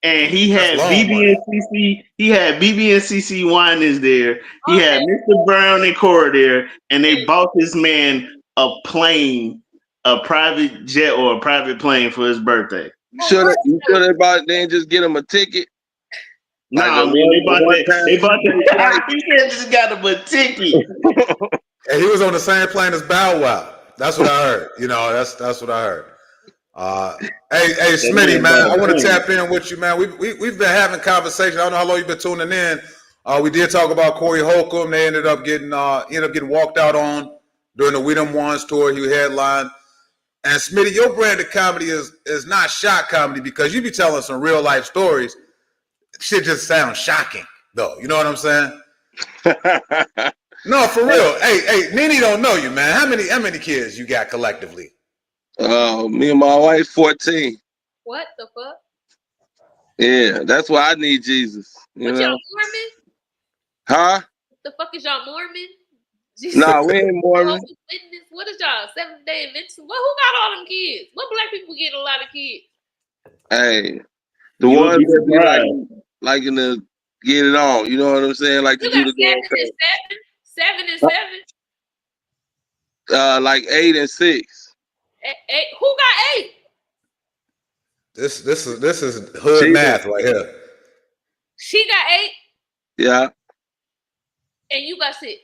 And he had BB and CC. He had BB and CC Winans there. He had Mr. Brown and Cora there, and they bought this man a plane, a private jet or a private plane for his birthday. You should have bought then just get him a ticket. Nah, man, they bought that. He said just got him a ticket. And he was on the same plane as Bow Wow. That's what I heard. You know, that's what I heard. Hey, Smitty, man, I want to tap in with you, man. We've been having conversation. I don't know how long you've been tuning in. We did talk about Corey Holcomb. They ended up getting walked out on during the We Them Ones tour. He headlined. And Smitty, your brand of comedy is not shock comedy because you be telling some real life stories. Shit just sounds shocking, though. You know what I'm saying? No, for real. Hey, NiNi don't know you, man. How many kids you got collectively? Me and my wife, 14. What the fuck? Yeah, that's why I need Jesus. What, y'all Mormon? Huh? The fuck is y'all Mormon? Jesus. Nah, we ain't Mormon. What is y'all? Seventh Day Adventist? Who got all them kids? What black people get a lot of kids? Hey, the ones that be like in the get it on. You know what I'm saying? Like you to do got the 7 and 7. Like 8 and 6. 8. Who got 8? This is hood math right here. She got 8. Yeah. And you got 6.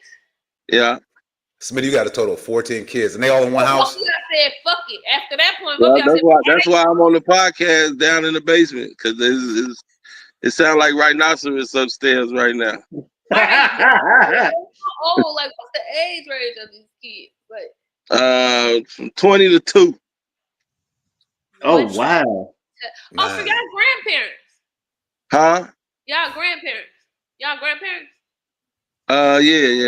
Yeah. Smitty, you got a total of 14 kids, and they all in one house. I said, "Fuck it." After that point, that's why I'm on the podcast down in the basement because it sounds like rhinoceros upstairs right now. Oh, like what's the age range of these kids? Like, from 20 to 2. Oh wow! Oh, for y'all grandparents. Huh? Y'all grandparents. Yeah,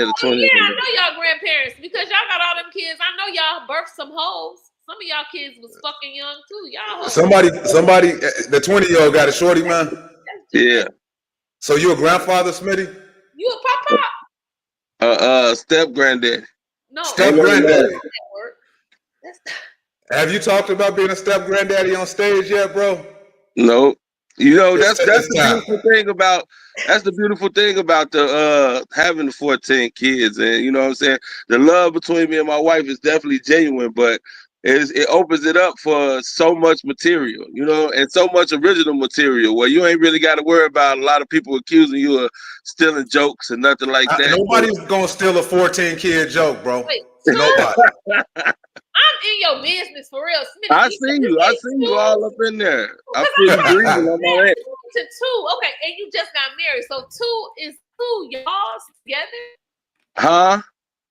the 20. Yeah, I know y'all grandparents because y'all got all them kids. I know y'all birthed some hoes. Some of y'all kids was fucking young too. Y'all hoes. Somebody, the 20-year-old got a shorty, man. Yeah. So you a grandfather, Smitty? You a papa? Step granddaddy. No. Step granddaddy. Have you talked about being a step granddaddy on stage yet, bro? No. You know, that's the beautiful thing about the having the 14 kids, and you know what I'm saying? The love between me and my wife is definitely genuine, but it opens it up for so much material, you know, and so much original material where you ain't really got to worry about a lot of people accusing you of stealing jokes and nothing like that. Nobody's gonna steal a 14-kid joke, bro. Wait, nobody. I'm in your business for real. Smitty, I see you all up in there. I feel you breathing on my head. To 2, okay, and you just got married, so 2 is 2 y'all's together. Huh?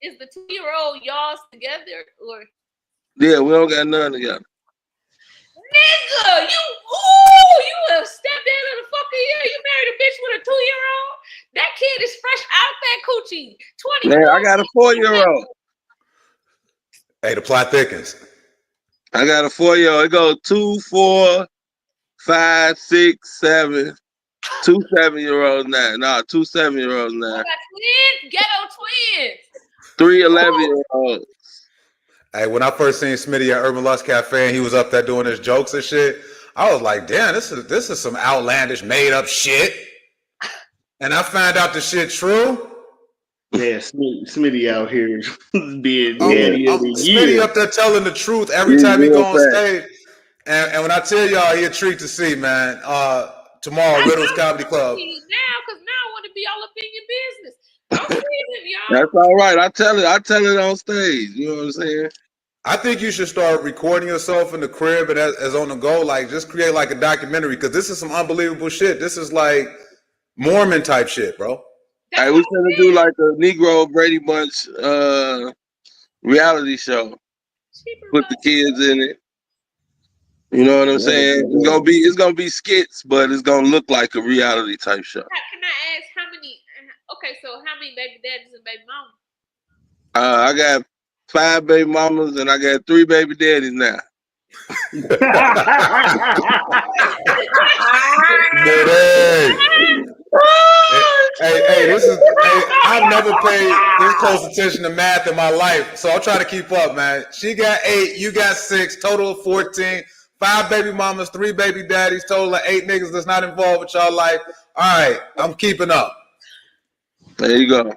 Is the 2-year-old y'all's together or? Yeah, we don't got none together. Nigga, you a stepdad of the fucking year. You married a bitch with a 2-year-old. That kid is fresh out that coochie. 20. Man, I got a 4-year-old. Hey, the plot thickens. I got a 4-year-old. It goes 2, 4, 5, 6, 7. 2 7-year-olds now. Nah, 2 7-year-olds now. I got twins, ghetto twins. 3 11-year-olds. Hey, when I first seen Smitty at Urban Lust Cafe and he was up there doing his jokes and shit, I was like, damn, this is some outlandish made up shit. And I found out the shit true. Yeah, Smitty out here being daddy of the year. Smitty up there telling the truth every time he go on stage. And when I tell y'all, he a treat to see, man. Tomorrow, Riddle's Comedy Club. Now, because now That's all right. I tell it on stage. You know what I'm saying? I think you should start recording yourself in the crib and as on the go, like just create like a documentary because this is some unbelievable shit. This is like Mormon type shit, bro. Hey, we're gonna do like a Negro Brady Bunch reality show. Put the kids in it. You know what I'm saying? It's gonna be skits, but it's gonna look like a reality type show. Can I ask how many? Okay, so how many baby daddies and baby mamas? I got 5 baby mamas and I got 3 baby daddies now. Hey, I've never paid this close attention to math in my life, so I'll try to keep up, man. She got 8, you got 6, total of 14. 5 baby mamas, 3 baby daddies, total of 8 niggas that's not involved with y'all life. All right, I'm keeping up. There you go.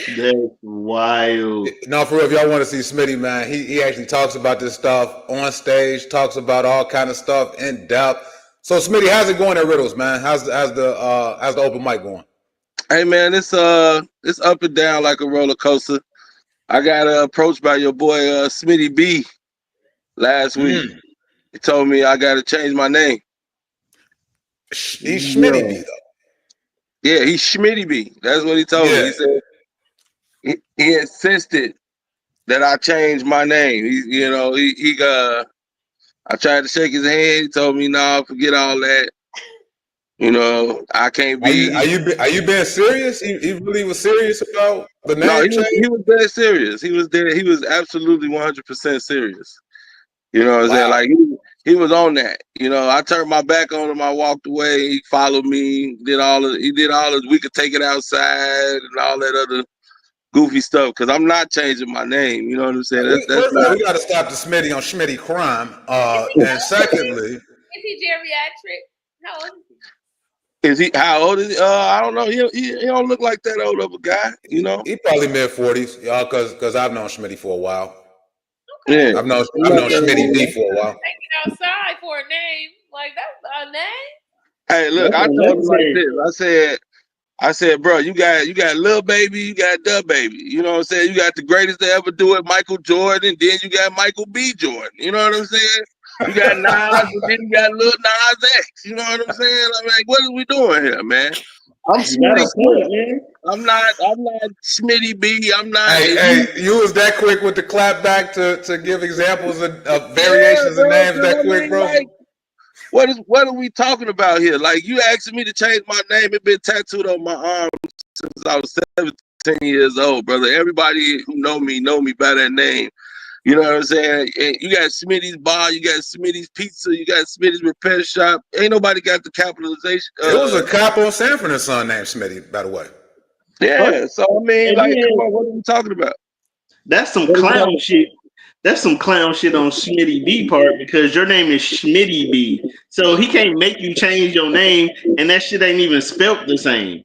That's wild. No, for real, if y'all want to see Smitty, man, he actually talks about this stuff on stage, talks about all kind of stuff in depth. So, Smitty, how's it going at Riddles, man? How's the open mic going? Hey, man, it's up and down like a roller coaster. I got approached by your boy Smitty B last week. He told me I got to change my name. He's Schmitty B, though. Yeah, he's Schmitty B. That's what he told me. He said he insisted that I change my name. I tried to shake his hand. He told me, "No, forget all that. You know, I can't be." Are you being serious? He really was serious about the name? No, he was dead serious. He was dead. He was absolutely 100% serious. You know what I'm saying? Like he was on that. You know, I turned my back on him. I walked away. He followed me. He did all of we could take it outside and all that other goofy stuff. Because I'm not changing my name. You know what I'm saying? We got to stop the Smitty on Schmitty crime. And secondly, is he geriatric? How old is he? How old is he? I don't know. He don't look like that old of a guy. You know, he probably mid-40s, y'all. Because I've known Schmitty for a while. Yeah, I've known Schmitty B for a while. Take it outside for a name, like that's a name. Hey, look, I told him like this. I said, bro, you got Lil Baby, you got Dub Baby. You know what I'm saying? You got the greatest to ever do it, Michael Jordan. Then you got Michael B. Jordan. You know what I'm saying? You got Nas, and then you got Lil Nas X. You know what I'm saying? I'm like, what are we doing here, man? I'm Smitty Smith. I'm not Smitty B. I'm not. Hey, you was that quick with the clap back to give examples of variations of names that quick, bro. Like, what are we talking about here? Like, you asking me to change my name. It been tattooed on my arm since I was 17 years old, brother. Everybody who know me by that name. You know what I'm saying? You got Smitty's Bar, you got Smitty's Pizza, you got Smitty's Repair Shop. Ain't nobody got the capitalization. It was a cop on Sanford and Son named Smitty, by the way. Yeah, so I mean, like, come on, what are we talking about? That's some clown shit. That's some clown shit on Schmitty B part because your name is Schmitty B. So he can't make you change your name, and that shit ain't even spelt the same.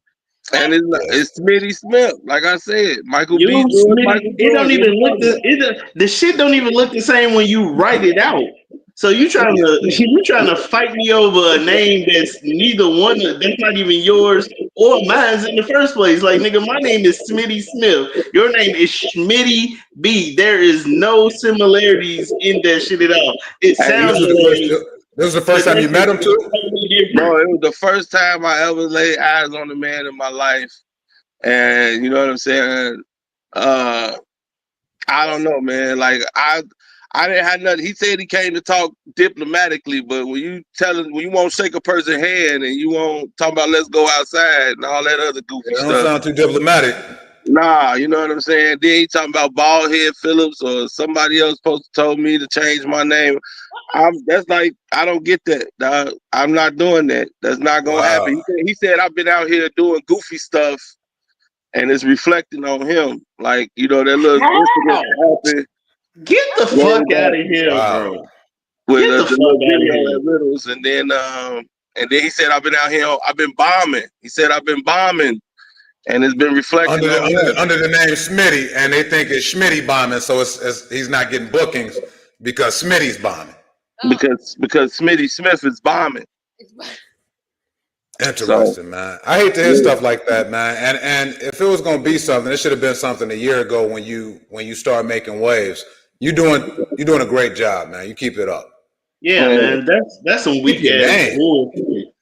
And it's Smitty Smith, like I said, Michael B. It don't even look the shit don't even look the same when you write it out. So you trying to fight me over a name that's neither one, that's not even yours or mine's in the first place. Like, nigga, my name is Smitty Smith. Your name is Schmitty B. There is no similarities in that shit at all. It sounds this was the first time you met him too? Bro, it was the first time I ever laid eyes on a man in my life. And you know what I'm saying? I don't know, man. Like, I didn't have nothing. He said he came to talk diplomatically, but when you won't shake a person's hand and you won't talk about let's go outside and all that other goofy stuff. Don't sound too diplomatic. Nah, you know what I'm saying? Then he talking about Baldhead Phillips or somebody else supposed to told me to change my name. That's like, I don't get that, dog. I'm not doing that. That's not gonna happen. He said I've been out here doing goofy stuff and it's reflecting on him. Like, you know, that little incident happened. Get the fuck out of here, bro. With the video at Riddles, and then he said I've been out here. I've been bombing. He said I've been bombing, and it's been reflecting under the name Smitty, and they think it's Schmitty bombing, so it's he's not getting bookings because Smitty's bombing. Because Smitty Smith is bombing. Interesting, man. I hate to hear stuff like that, man. And if it was gonna be something, it should have been something a year ago when you start making waves. You're doing a great job, man. You keep it up. Yeah, man. That's some Keep weak your ass name. bullshit.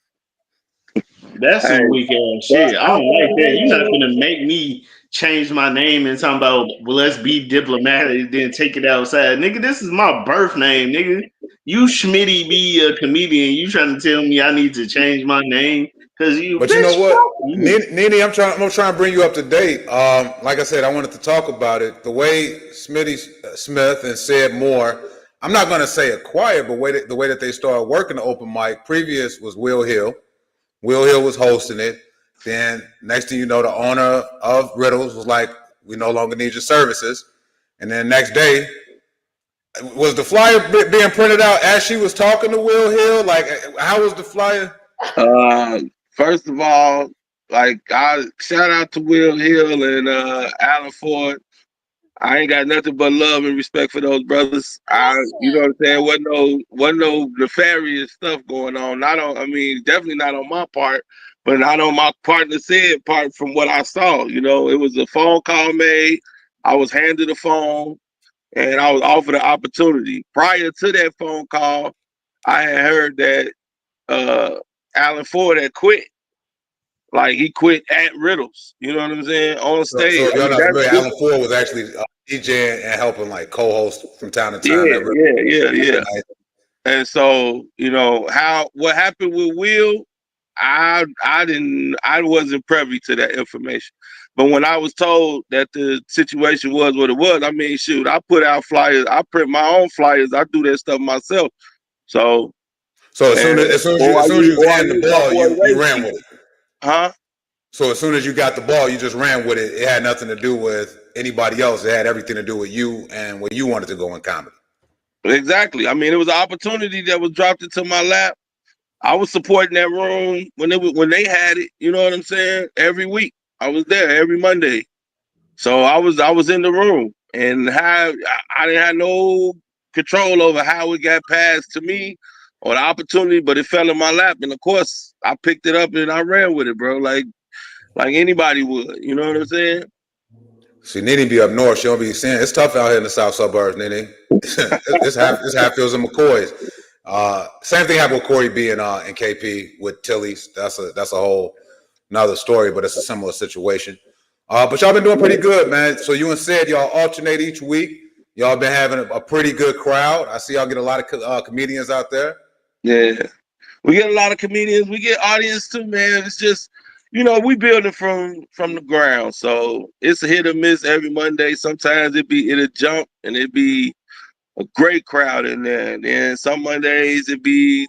That's some weak ass shit. I don't like that. You're not gonna make me change my name and talking about, well, let's be diplomatic, then take it outside. Nigga, this is my birth name, nigga. You Schmitty be a comedian. You trying to tell me I need to change my name? Cause you But bitch, you know what? you. NiNi, I'm trying to bring you up to date. Like I said, I wanted to talk about it. The way Smitty Smith and said more, I'm not gonna say acquired, but the way that they started working the open mic, previous was Will Hill. Will Hill was hosting it. Then next thing you know, the owner of Riddles was like, "We no longer need your services." And then next day, was the flyer being printed out as she was talking to Will Hill? Like, how was the flyer? First of all, like I shout out to Will Hill and Alan Ford. I ain't got nothing but love and respect for those brothers. You know what I'm saying? Wasn't no nefarious stuff going on. Definitely not on my part, but not on my partner said part from what I saw. You know, it was a phone call made. I was handed the phone and I was offered the opportunity. Prior to that phone call, I had heard that Alan Ford had quit. Like he quit at Riddles, you know what I'm saying, on So stage. if y'all not familiar, Alan Ford was actually DJing and helping like co-host from time to time. Yeah. And so, you know, what happened with Will, I wasn't privy to that information. But when I was told that the situation was what it was, I mean, shoot, I put out flyers, I print my own flyers, I do that stuff myself. So as soon as you was handing the ball, you ran with it. Huh? So as soon as you got the ball, you just ran with it. It had nothing to do with anybody else. It had everything to do with you and where you wanted to go in comedy. Exactly. I mean, it was an opportunity that was dropped into my lap. I was supporting that room when they had it. You know what I'm saying? Every week, I was there every Monday. So I was in the room, and I didn't have no control over how it got passed to me or the opportunity, but it fell in my lap, and of course, I picked it up and I ran with it, bro. Like anybody would. You know what I'm saying? See, NiNi be up north. She don't be seeing. It's tough out here in the south suburbs, NiNi. It's Hatfields and McCoys. Same thing happened with Corey B in KP with Tilly's. That's a whole another story, but it's a similar situation. But y'all been doing pretty good, man. So you and Sid, y'all alternate each week. Y'all been having a pretty good crowd. I see y'all get a lot of comedians out there. Yeah, we get a lot of comedians. We get audience too, man. It's just, you know, we build it from the ground. So it's a hit or miss every Monday. Sometimes it'll jump and it'd be a great crowd in there. And then some Mondays it'd be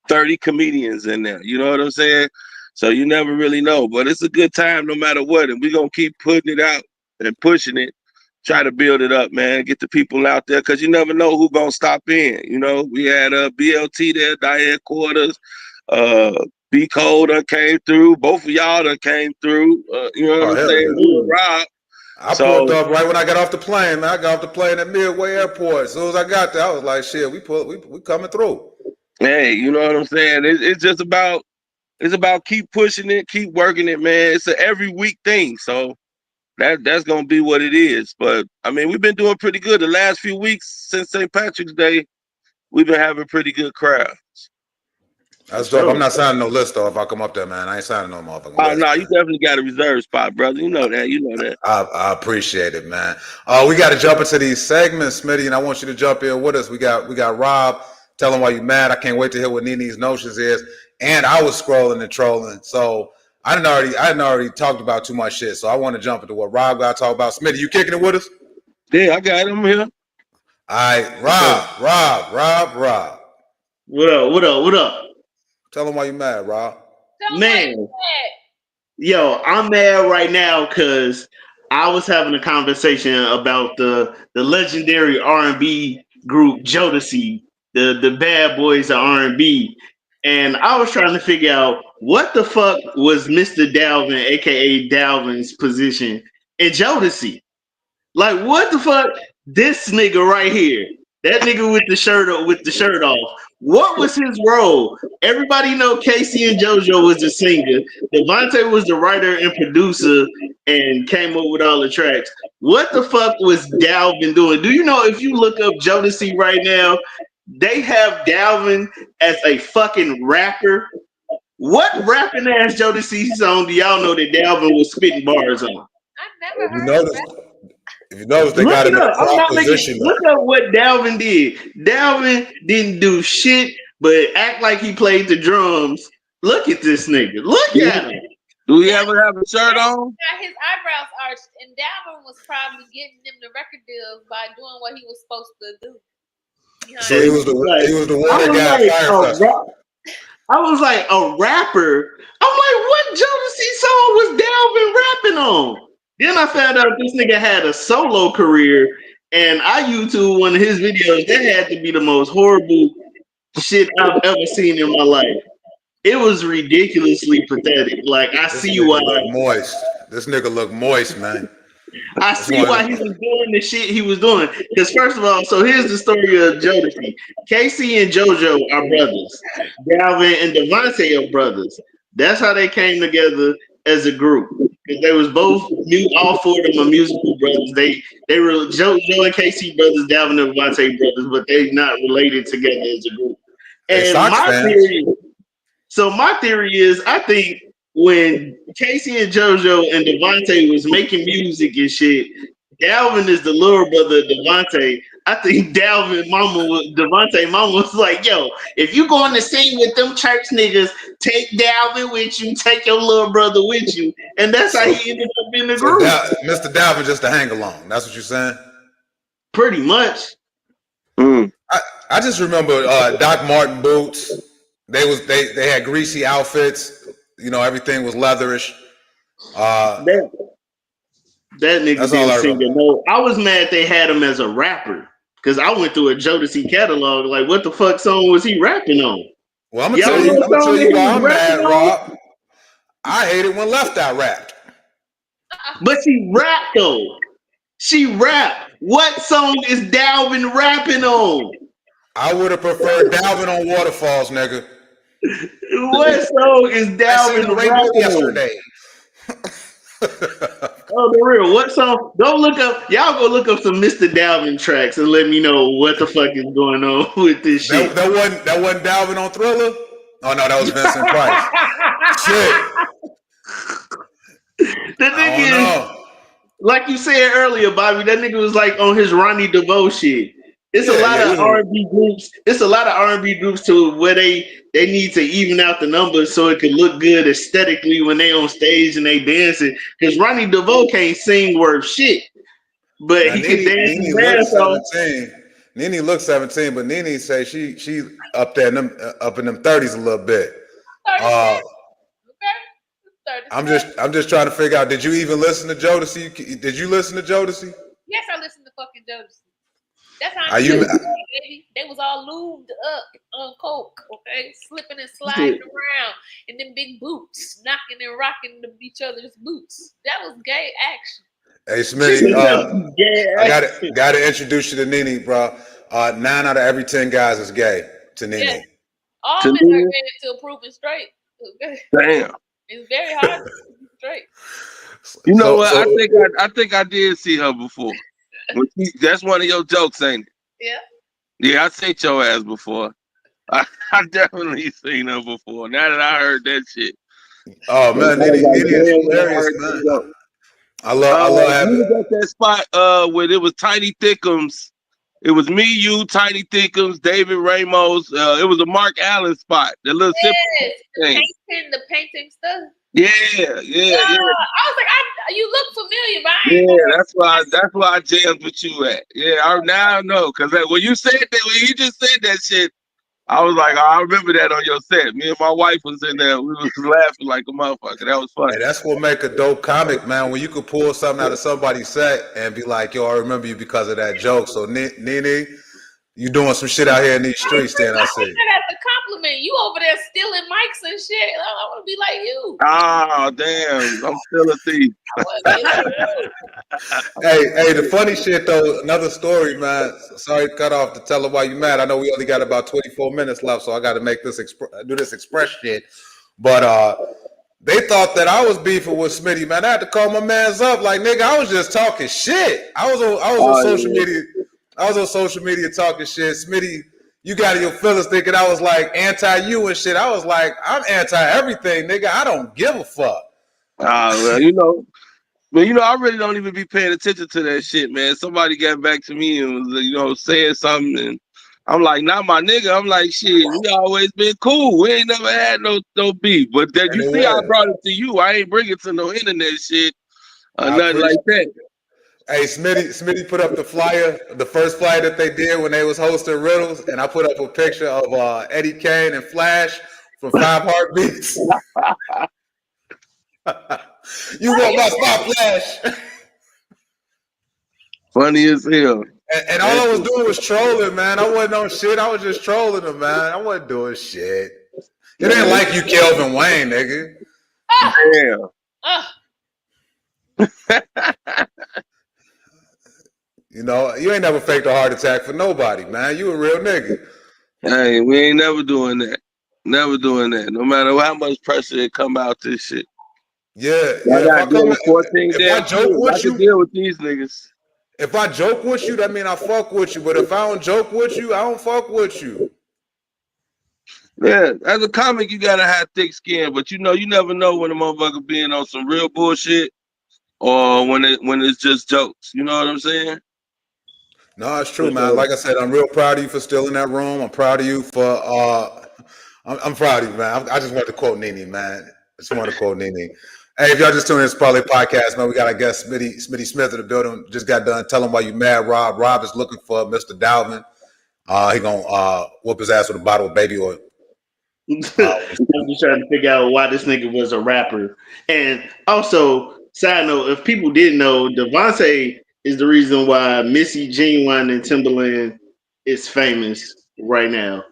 30 comedians in there. You know what I'm saying? So you never really know. But it's a good time no matter what. And we're going to keep putting it out and pushing it. Try to build it up, man. Get the people out there because you never know who's going to stop in. You know, we had BLT there, Diane Quarters, B Cole done came through. Both of y'all done came through. You know what I'm saying? Yeah. Rob. I pulled up right when I got off the plane, man. I got off the plane at Midway Airport. As soon as I got there, I was like, shit, we coming through. Hey, you know what I'm saying? It's just about keep pushing it, keep working it, man. It's an every week thing. So that's gonna be what it is. But I mean, we've been doing pretty good the last few weeks since St. Patrick's Day. We've been having pretty good crowds. That's dope. I'm not signing no list though. If I come up there, man, I ain't signing no motherfucking list. Oh no, you definitely got a reserve spot, brother. You know that. I appreciate it, man. We got to jump into these segments, Smitty, and I want you to jump in with us. We got Rob. Tell him why you mad. I can't wait to hear what NiNi's notions is. And I was scrolling and trolling, so I didn't already talked about too much shit. So I want to jump into what Rob got to talk about. Smitty, you kicking it with us? Yeah, I got him here. All right, Rob. What up? Tell him why you mad, Rob. Man, yo, I'm mad right now because I was having a conversation about the legendary R&B group Jodeci, the bad boys of R&B, and I was trying to figure out what the fuck was Mr. Dalvin, aka Dalvin's position in Jodeci. Like, what the fuck? This nigga right here, that nigga with the shirt off. What was his role? Everybody know Casey and JoJo was the singer. Devontae was the writer and producer and came up with all the tracks. What the fuck was Dalvin doing? Do you know if you look up Jodeci right now, they have Dalvin as a fucking rapper? What rapping ass Jodeci song do y'all know that Dalvin was spitting bars on? I never heard of that. If you notice, they got him in a prop position. Look up what Dalvin did. Dalvin didn't do shit but act like he played the drums. Look at this nigga. Look at him. Do he ever have a shirt on? Got his eyebrows arched, and Dalvin was probably getting them the record deals by doing what he was supposed to do. So he was the one that got fired. I was like, a rapper? I'm like, what Jodeci song was Dalvin rapping on? Then I found out this nigga had a solo career, and I YouTube one of his videos. That had to be the most horrible shit I've ever seen in my life. It was ridiculously pathetic. Like, I see why. Moist. This nigga look moist, man. I see why he was doing the shit he was doing. Because first of all, so here's the story of Jodeci. Casey and JoJo are brothers. Dalvin and Devontae are brothers. That's how they came together as a group. Because they was both all four of them are musical brothers. They were JoJo and Casey brothers, Dalvin and Devontae brothers, but they not related together as a group. And my theory is, I think when Casey and JoJo and Devontae was making music and shit, Dalvin is the little brother of Devontae. I think Devontae mama was like, yo, if you going to sing with them church niggas, take Dalvin with you, take your little brother with you. And that's how he ended up in the group. Mr. Dalvin just a hang along. That's what you're saying? Pretty much. I just remember Doc Martin boots. They had greasy outfits. You know, everything was leatherish. That nigga didn't sing it. No, I was mad they had him as a rapper because I went through a Jodeci catalog. Like, what the fuck song was he rapping on? Well, I'm gonna tell you why I'm mad, Rob. I hated when Left Eye rapped. But she rapped though. She rapped. What song is Dalvin rapping on? I would have preferred Dalvin on Waterfalls, nigga. What song is Dalvin rapping yesterday? Oh, the real. What song? Go look up. Y'all go look up some Mr. Dalvin tracks and let me know what the fuck is going on with this shit. That wasn't Dalvin on Thriller? Oh no, that was Vincent Price. Shit. The nigga is, like you said earlier, Bobby, that nigga was like on his Ronnie DeVoe shit. It's a lot of R&B groups. It's a lot of R&B groups to where they need to even out the numbers so it can look good aesthetically when they on stage and they dancing. Because Ronnie DeVoe can't sing worth shit, but he can dance and dance. NiNi looks 17, but NiNi say she up there in them 30s a little bit. 36. I'm just trying to figure out. Did you even listen to Jodeci? Did you listen to Jodeci? Yes, I listened to fucking Jodeci. That's how baby. They was all lubed up on coke, okay, slipping and sliding around in them big boots, knocking and rocking each other's boots. That was gay action. Hey, Smitty, I gotta introduce you to NiNi, bro. 9 out of every 10 guys is gay to NiNi. Yes. All men are gay until proven straight. Okay? Damn. It's very hard to prove straight. You know what? I think I did see her before. That's one of your jokes, ain't it? Yeah. Yeah, I seen your ass before. I definitely seen her before. Now that I heard that shit. Oh man, NiNi is hilarious, man. I love having. We was at that spot where it was Tiny Thickums. It was me, you, Tiny Thickums, David Ramos. It was a Mark Allen spot. The little the painting stuff. Yeah. I was like, you look familiar, but that's why I jammed with you at. Yeah, now I know because when you just said that shit, I was like, I remember that on your set. Me and my wife was in there. We was laughing like a motherfucker. That was funny. Hey, that's what make a dope comic, man. When you could pull something out of somebody's set and be like, yo, I remember you because of that joke. So, NiNi, you doing some shit out here in these streets, then I see. That's a compliment. You over there stealing mics and shit. I want to be like you. Oh, damn. I'm still a thief. I want to be like you. Hey, the funny shit though, another story, man. Sorry to cut off to tell them why you mad. I know we only got about 24 minutes left, so I got to make this do this express shit. But they thought that I was beefing with Smitty, man. I had to call my mans up, like, nigga, I was just talking shit. I was on social media. I was on social media talking shit. Smitty, you got in your feelings thinking I was like anti you and shit. I was like, I'm anti everything, nigga. I don't give a fuck. Well, you know. But, you know, I really don't even be paying attention to that shit, man. Somebody got back to me and was, you know, saying something, and I'm like, not my nigga. I'm like, shit, we always been cool. We ain't never had no beef. But that you see, I brought it to you. I ain't bring it to no internet shit or nothing like that. Hey, Smitty put up the flyer, the first flyer that they did when they was hosting Riddles, and I put up a picture of Eddie Kane and Flash from 5 Heartbeats. You want my spot, Flash? Funny as hell. And all I was doing was trolling, man. I wasn't on shit. I was just trolling them, man. I wasn't doing shit. It ain't like you, Kelvin Wayne, nigga. Yeah. You know, you ain't never faked a heart attack for nobody, man. You a real nigga. Hey, we ain't never doing that. Never doing that. No matter how much pressure it come out this shit. Yeah. If I joke with you, deal with these niggas. If I joke with you, that mean I fuck with you. But if I don't joke with you, I don't fuck with you. Yeah, as a comic, you gotta have thick skin. But you know, you never know when a motherfucker being on some real bullshit or when it's just jokes. You know what I'm saying? No, it's true, man. Like I said, I'm real proud of you for still in that room. I'm proud of you for I'm proud of you, man. I just want to quote NiNi, man. I just want to quote NiNi. Hey, if y'all just tuning in, it's Parlay Podcast, man. We got our guest Smitty Smith in the building. Just got done. Tell him why you mad, Rob. Rob is looking for Mr. Dalvin. He gonna whoop his ass with a bottle of baby oil. I'm just trying to figure out why this nigga was a rapper. And also, side note, if people didn't know, Devontae is the reason why Missy, Genuine, and Timberland is famous right now.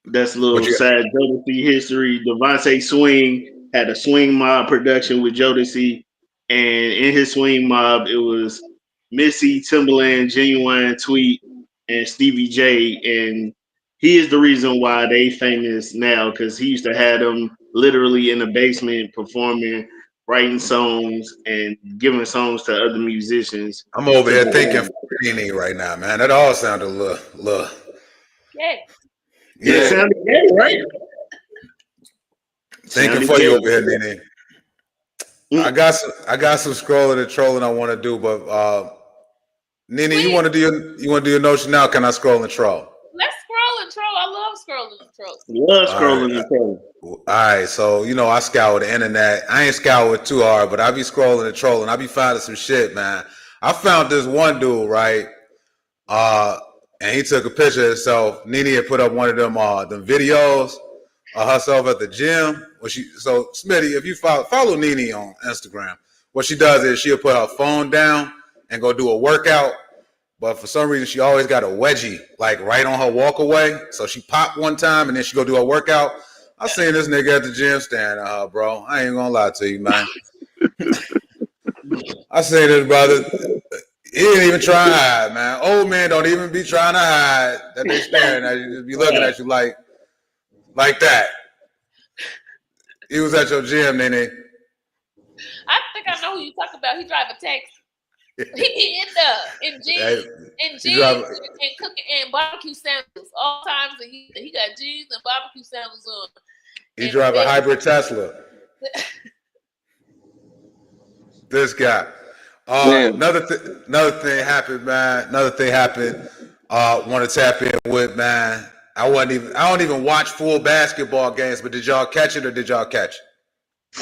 That's a little sad Jodeci history. Devontae Swing had a Swing Mob production with Jodeci, and in his Swing Mob, it was Missy, Timberland, Genuine, Tweet, and Stevie J. And he is the reason why they famous now, because he used to have them literally in the basement performing, writing songs, and giving songs to other musicians. I'm over here thinking NiNi right now, man. That all sounded a little. Yeah. Yeah, it sounded good, right? Thinking for you over here, NiNi. I got some scrolling and trolling I want to do, but NiNi, you want to do your notion now? Can I scroll and troll? Let's scroll and troll. I love scrolling and troll. Love scrolling and trolling. All right, so you know I scour the internet. I ain't scour it too hard, but I be scrolling and trolling. I be finding some shit, man. I found this one dude, right? And he took a picture of himself. NiNi had put up one of them videos of herself at the gym. So Smitty, if you follow NiNi on Instagram, what she does is she'll put her phone down and go do a workout. But for some reason, she always got a wedgie like right on her walk away. So she popped one time and then she go do her workout. I seen this nigga at the gym staring at her, bro. I ain't gonna lie to you, man. I seen this brother. He didn't even try to hide, man. Old men don't even be trying to hide that they staring at you. Just be looking at you like that. He was at your gym, NiNi. I think I know who you talk about. He drive a taxi. He be in jeans and cooking and barbecue sandals all times of year. He got jeans and barbecue sandals on. He drive a hybrid Tesla. This guy. Another thing happened, man. Want to tap in with, man. I don't even watch full basketball games, but did y'all catch it or did y'all catch it?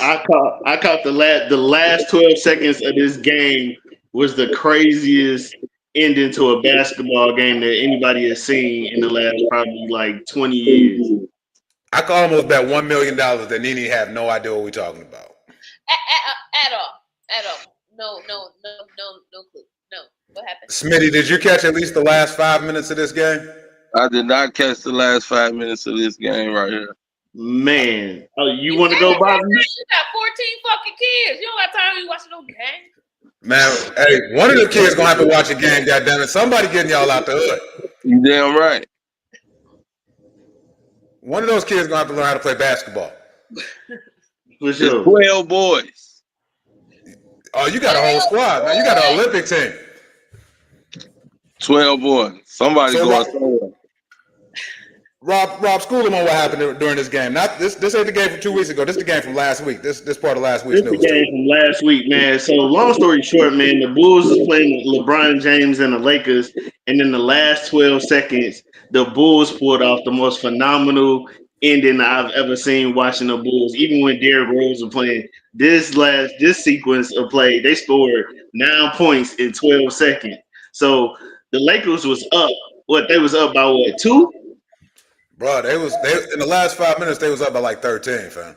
I caught the last 12 seconds of this game was the craziest ending to a basketball game that anybody has seen in the last probably like 20 years. I could almost bet $1 million that NiNi have no idea what we're talking about. At all. No clue. No. What happened? Smitty, did you catch at least the last 5 minutes of this game? I did not catch the last 5 minutes of this game right here. Man, you want to go, Bobby? You got 14 fucking kids. You don't got time to be watching no game. Man, hey, one of the kids gonna have to watch a game. Goddamn it! Somebody getting y'all out the hood. You damn right. One of those kids gonna have to learn how to play basketball. For sure. 12 boys. Oh, you got a whole squad, man. You got an Olympic team. 12 boys. Somebody going somewhere. Rob, school him on what happened during this game. Not this ain't the game from 2 weeks ago. This is the game from last week. This part of last week's news. This is the game from last week, man. So long story short, man, the Bulls was playing LeBron James and the Lakers, and in the last 12 seconds, the Bulls pulled off the most phenomenal ending I've ever seen watching the Bulls. Even when Derrick Rose was playing this sequence of play, they scored 9 points in 12 seconds. So the Lakers was up. They was up by 2? Bro, they in the last 5 minutes, they was up by like 13, fam.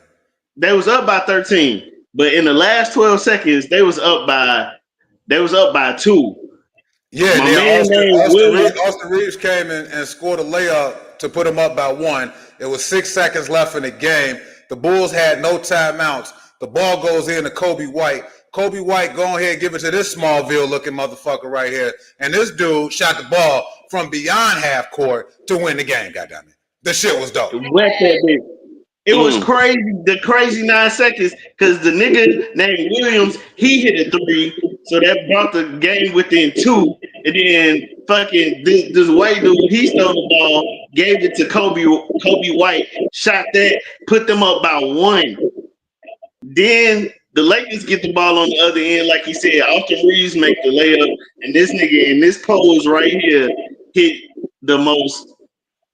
They was up by 13, but in the last 12 seconds, they was up by 2. Yeah, Austin Reeves came in and scored a layup to put them up by 1. It was 6 seconds left in the game. The Bulls had no timeouts. The ball goes in to Kobe White. Kobe White, go ahead and give it to this Smallville-looking motherfucker right here. And this dude shot the ball from beyond half court to win the game, goddammit. The shit was dope. It was crazy, the crazy 9 seconds, because the nigga named Williams, he hit a 3, so that brought the game within 2. And then fucking this white dude, he stole the ball, gave it to Kobe White, shot that, put them up by 1. Then the Lakers get the ball on the other end, like he said. Austin Reeves make the layup, and this nigga in this pose right here hit the most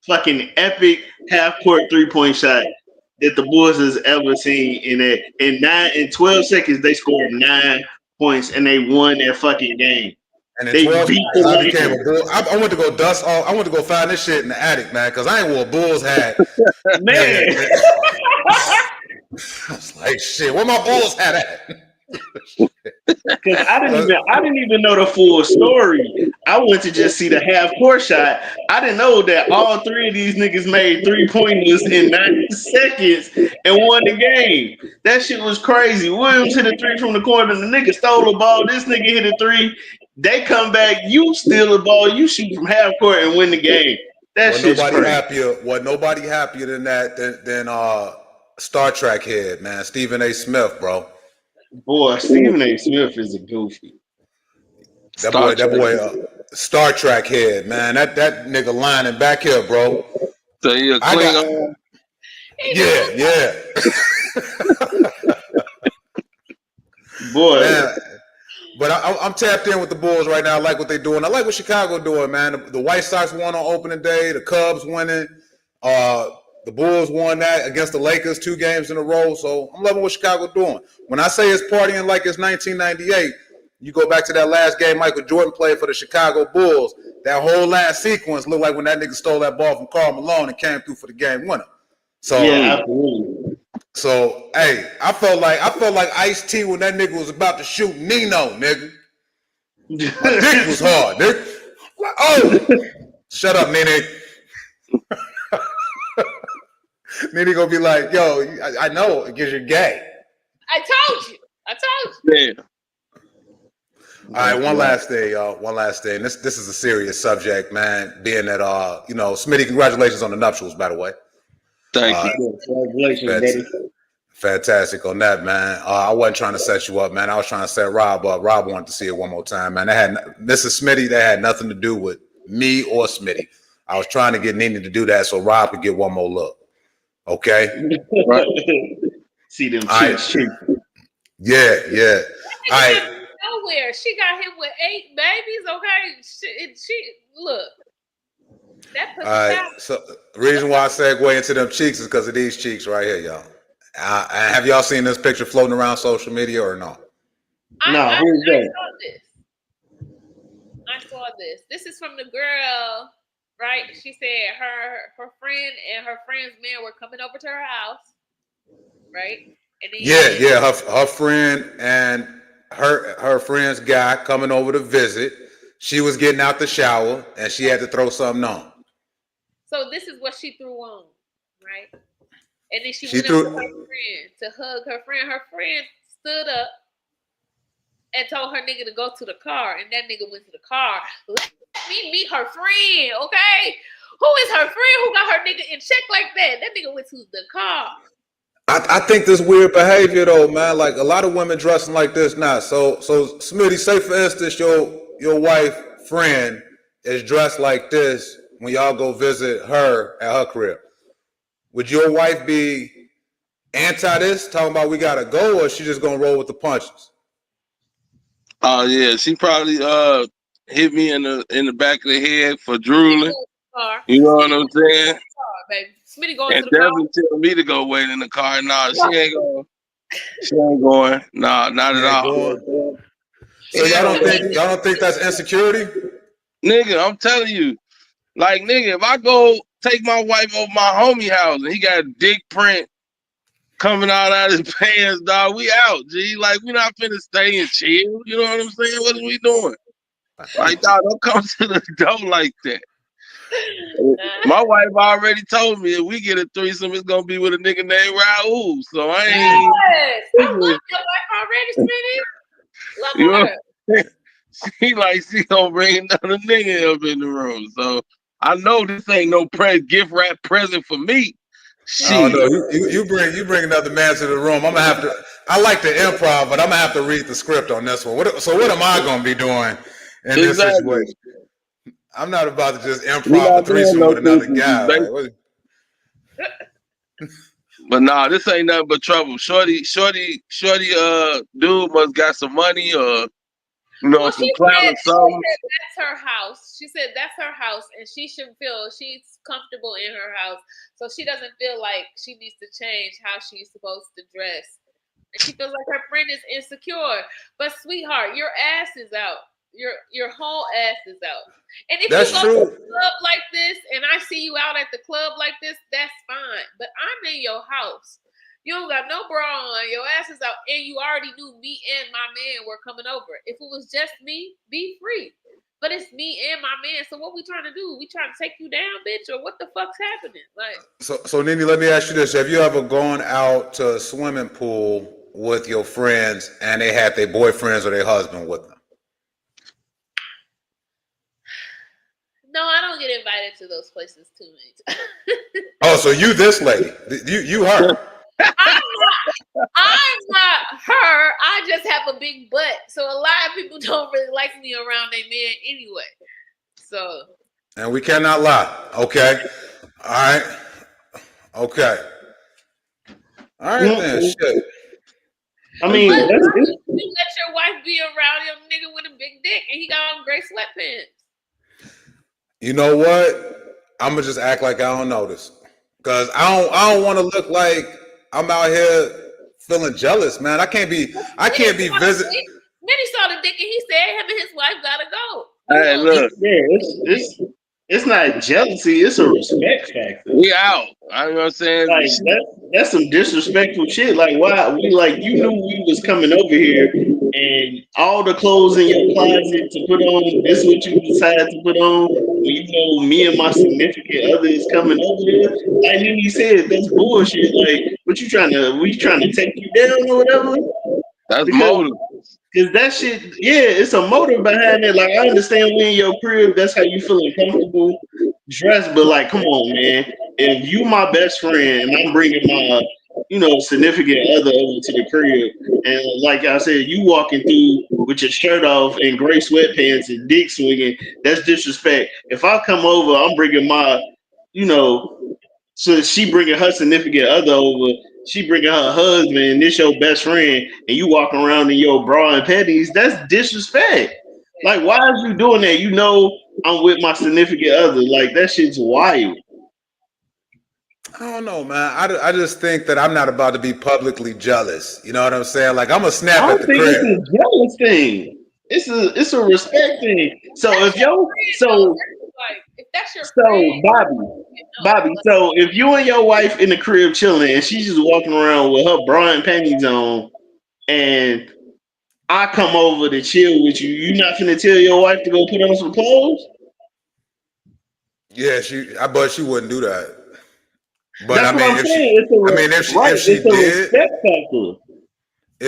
fucking epic half-court 3-point shot that the Bulls has ever seen. In 12 seconds, they scored 9 points, and they won that fucking game. And in 12 seconds, I became a Bull. I went to go dust off. I went to go find this shit in the attic, man, because I ain't wore a Bulls hat. Man. I was like, shit, where my Bulls hat at? Because I didn't even know the full story. I went to just see the half court shot. I didn't know that all 3 of these niggas made 3-pointers in 90 seconds and won the game. That shit was crazy. Williams hit a 3 from the corner. The nigga stole the ball. This nigga hit a 3. They come back. You steal the ball. You shoot from half court and win the game. That shit's crazy. Nobody happier than that than Star Trek head, man. Stephen A. Smith, bro. Boy, Stephen A. Smith is a goofy. That boy, Star Trek head, man. That nigga lining back here, bro. So you a Klingon? Yeah. Boy. Man, but I'm tapped in with the Bulls right now. I like what they're doing. I like what Chicago doing, man. The White Sox won on opening day. The Cubs winning. The Bulls won that against the Lakers 2 games in a row. So I'm loving what Chicago doing. When I say it's partying like it's 1998, you go back to that last game Michael Jordan played for the Chicago Bulls. That whole last sequence looked like when that nigga stole that ball from Karl Malone and came through for the game winner. So yeah, absolutely. So hey, I felt like Ice-T when that nigga was about to shoot Nino, nigga. My dick was hard, nigga. Oh, shut up, NiNi. NiNi gonna be like, yo, I know because you're gay. I told you. Yeah. All right, one last thing, y'all. One last thing. This is a serious subject, man. Being that Smitty, congratulations on the nuptials, by the way. Thank you. Congratulations, buddy. Fantastic on that, man. I wasn't trying to set you up, man. I was trying to set Rob up. Rob wanted to see it one more time, man. This is Smitty. That had nothing to do with me or Smitty. I was trying to get NiNi to do that so Rob could get one more look. Okay? Right. See them cheeks. Yeah. All right. Nowhere. She got hit with 8 babies. Okay, she look. That puts out. So the reason why I segue into them cheeks is because of these cheeks right here, y'all. Have y'all seen this picture floating around social media or no? No, who's that? I saw this. This is from the girl, right? She said her friend and her friend's man were coming over to her house, right? And then her friend and her friend's guy coming over to visit. She was getting out the shower and she had to throw something on. So this is what she threw on, right? And then she went up to her friend to hug her friend. Her friend stood up and told her nigga to go to the car, and that nigga went to the car. Let me meet her friend, okay? Who is her friend who got her nigga in check like that? That nigga went to the car. I think this weird behavior though, man. Like a lot of women dressing like this now. So Smitty, say for instance, your wife friend is dressed like this when y'all go visit her at her crib. Would your wife be anti this, talking about we gotta go, or she just gonna roll with the punches? Oh yeah, she probably hit me in the back of the head for drooling. You know what I'm saying? Baby. Smitty going and to the definitely tell me to go wait in the car. Nah, she ain't going. She ain't going. Nah, not at all. So y'all don't think that's insecurity? Nigga, I'm telling you. Like, nigga, if I go take my wife over my homie house and he got a dick print coming out his pants, dog, we out, G. Like, we not finna stay and chill. You know what I'm saying? What are we doing? Like, dog, don't come to the door like that. My wife already told me if we get a threesome, it's gonna be with a nigga named Raul. So I ain't. Yes, I love your wife already, Smitty. Love her. She like she gonna bring another nigga up in the room. So I know this ain't no gift wrap present for me. Oh no, you bring another man to the room. I'm gonna have to. I like the improv, but I'm gonna have to read the script on this one. What am I gonna be doing in this situation? I'm not about to just improv a threesome with another guy. Like, but nah, this ain't nothing but trouble. Shorty, dude must got some money or some clout or something. That's her house. She said that's her house, and she should feel she's comfortable in her house, so she doesn't feel like she needs to change how she's supposed to dress. And she feels like her friend is insecure. But sweetheart, your ass is out. Your whole ass is out. And if you go to the club like this and I see you out at the club like this, that's fine. But I'm in your house. You don't got no bra on. Your ass is out. And you already knew me and my man were coming over. If it was just me, be free. But it's me and my man. So what we trying to do? We trying to take you down, bitch? Or what the fuck's happening? Like. So NiNi, let me ask you this. Have you ever gone out to a swimming pool with your friends and they had their boyfriends or their husband with them? No, I don't get invited to those places too many times. Oh, so you this lady. You her. I'm not her. I just have a big butt. So a lot of people don't really like me around their man anyway. So. And we cannot lie. Okay. All right. Okay. All right then. Shit. I mean, you let your wife be around your nigga with a big dick and he got on gray sweatpants. You know what? I'm gonna just act like I don't notice, cause I don't want to look like I'm out here feeling jealous, man. I can't be visiting. Then he saw the dick and he said him and his wife gotta go. Hey, look, it's not jealousy, it's a respect factor. We out. I know what I'm saying. Like that's some disrespectful shit. Like why you knew we was coming over here and all the clothes in your closet to put on, this is what you decided to put on when you know me and my significant other is coming over there. Like NiNi said, that's bullshit. Like we trying to take you down or whatever? That's motive. Cause that shit, yeah, it's a motive behind it. Like I understand we in your crib, that's how you feeling comfortable dressed, but like, come on, man. If you my best friend and I'm bringing my, significant other over to the crib, and like I said, you walking through with your shirt off and gray sweatpants and dick swinging, that's disrespect. If I come over, I'm bringing my, so she bringing her significant other over. She bringing her husband, and this your best friend, and you walking around in your bra and panties. That's disrespect. Like, why are you doing that? You know I'm with my significant other. Like, that shit's wild. I don't know, man. I just think that I'm not about to be publicly jealous. You know what I'm saying? Like, I'm a snap at the crib. It's a jealous thing. It's a respect thing. So if that's your friend, Bobby, so if you and your wife in the crib chilling and she's just walking around with her bra and panties on and I come over to chill with you, you not finna tell your wife to go put on some clothes? Yeah, but she wouldn't do that. But That's I mean, what I'm if saying.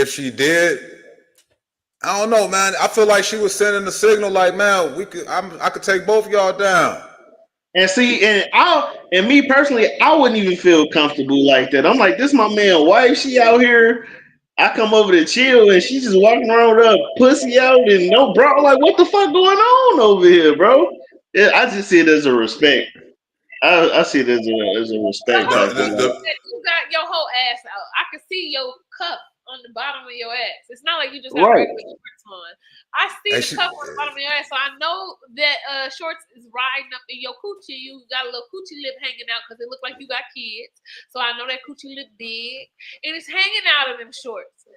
she did, I don't know, man. I feel like she was sending the signal, like, man, I could take both of y'all down. And see, and me personally, I wouldn't even feel comfortable like that. I'm like, this my man wife. She out here. I come over to chill, and she just walking around with her pussy out and no bra. Like, what the fuck going on over here, bro? I just see it as a respect. I see it as a respect factor. You got your whole ass out. I can see your cup on the bottom of your ass. It's not like you just got regular shorts on. I see the cup on the bottom of your ass, so I know that shorts is riding up in your coochie. You got a little coochie lip hanging out because it look like you got kids. So I know that coochie lip big, and it's hanging out of them shorts.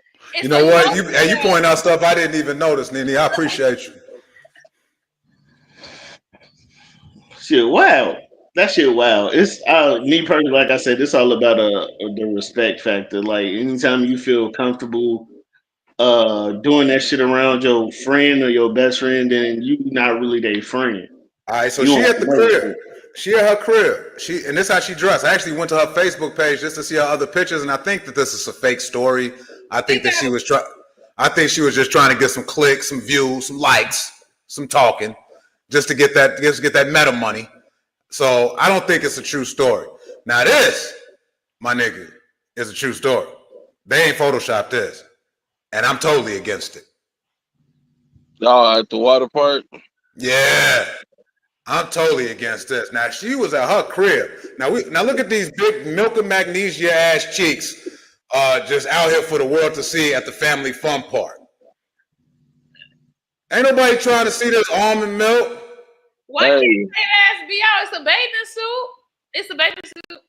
You know what? You point out stuff I didn't even notice, NiNi. I appreciate you. Shit, wow. That shit, wow. It's me personally, like I said, it's all about the respect factor. Like anytime you feel comfortable doing that shit around your friend or your best friend, then you not really their friend. All right, so she at the crib. She at her crib. And this is how she dressed. I actually went to her Facebook page just to see her other pictures, and I think that this is a fake story. I think that she was just trying to get some clicks, some views, some likes, some talking, just to get that meta money. So I don't think it's a true story. Now this, my nigga, is a true story. They ain't photoshopped this. And I'm totally against it. Oh, at the water park? Yeah. I'm totally against this. Now she was at her crib. Now look at these big milk and magnesia ass cheeks just out here for the world to see at the family fun park. Ain't nobody trying to see this almond milk. Why can't that ass be out? It's a bathing suit. It's a bathing suit.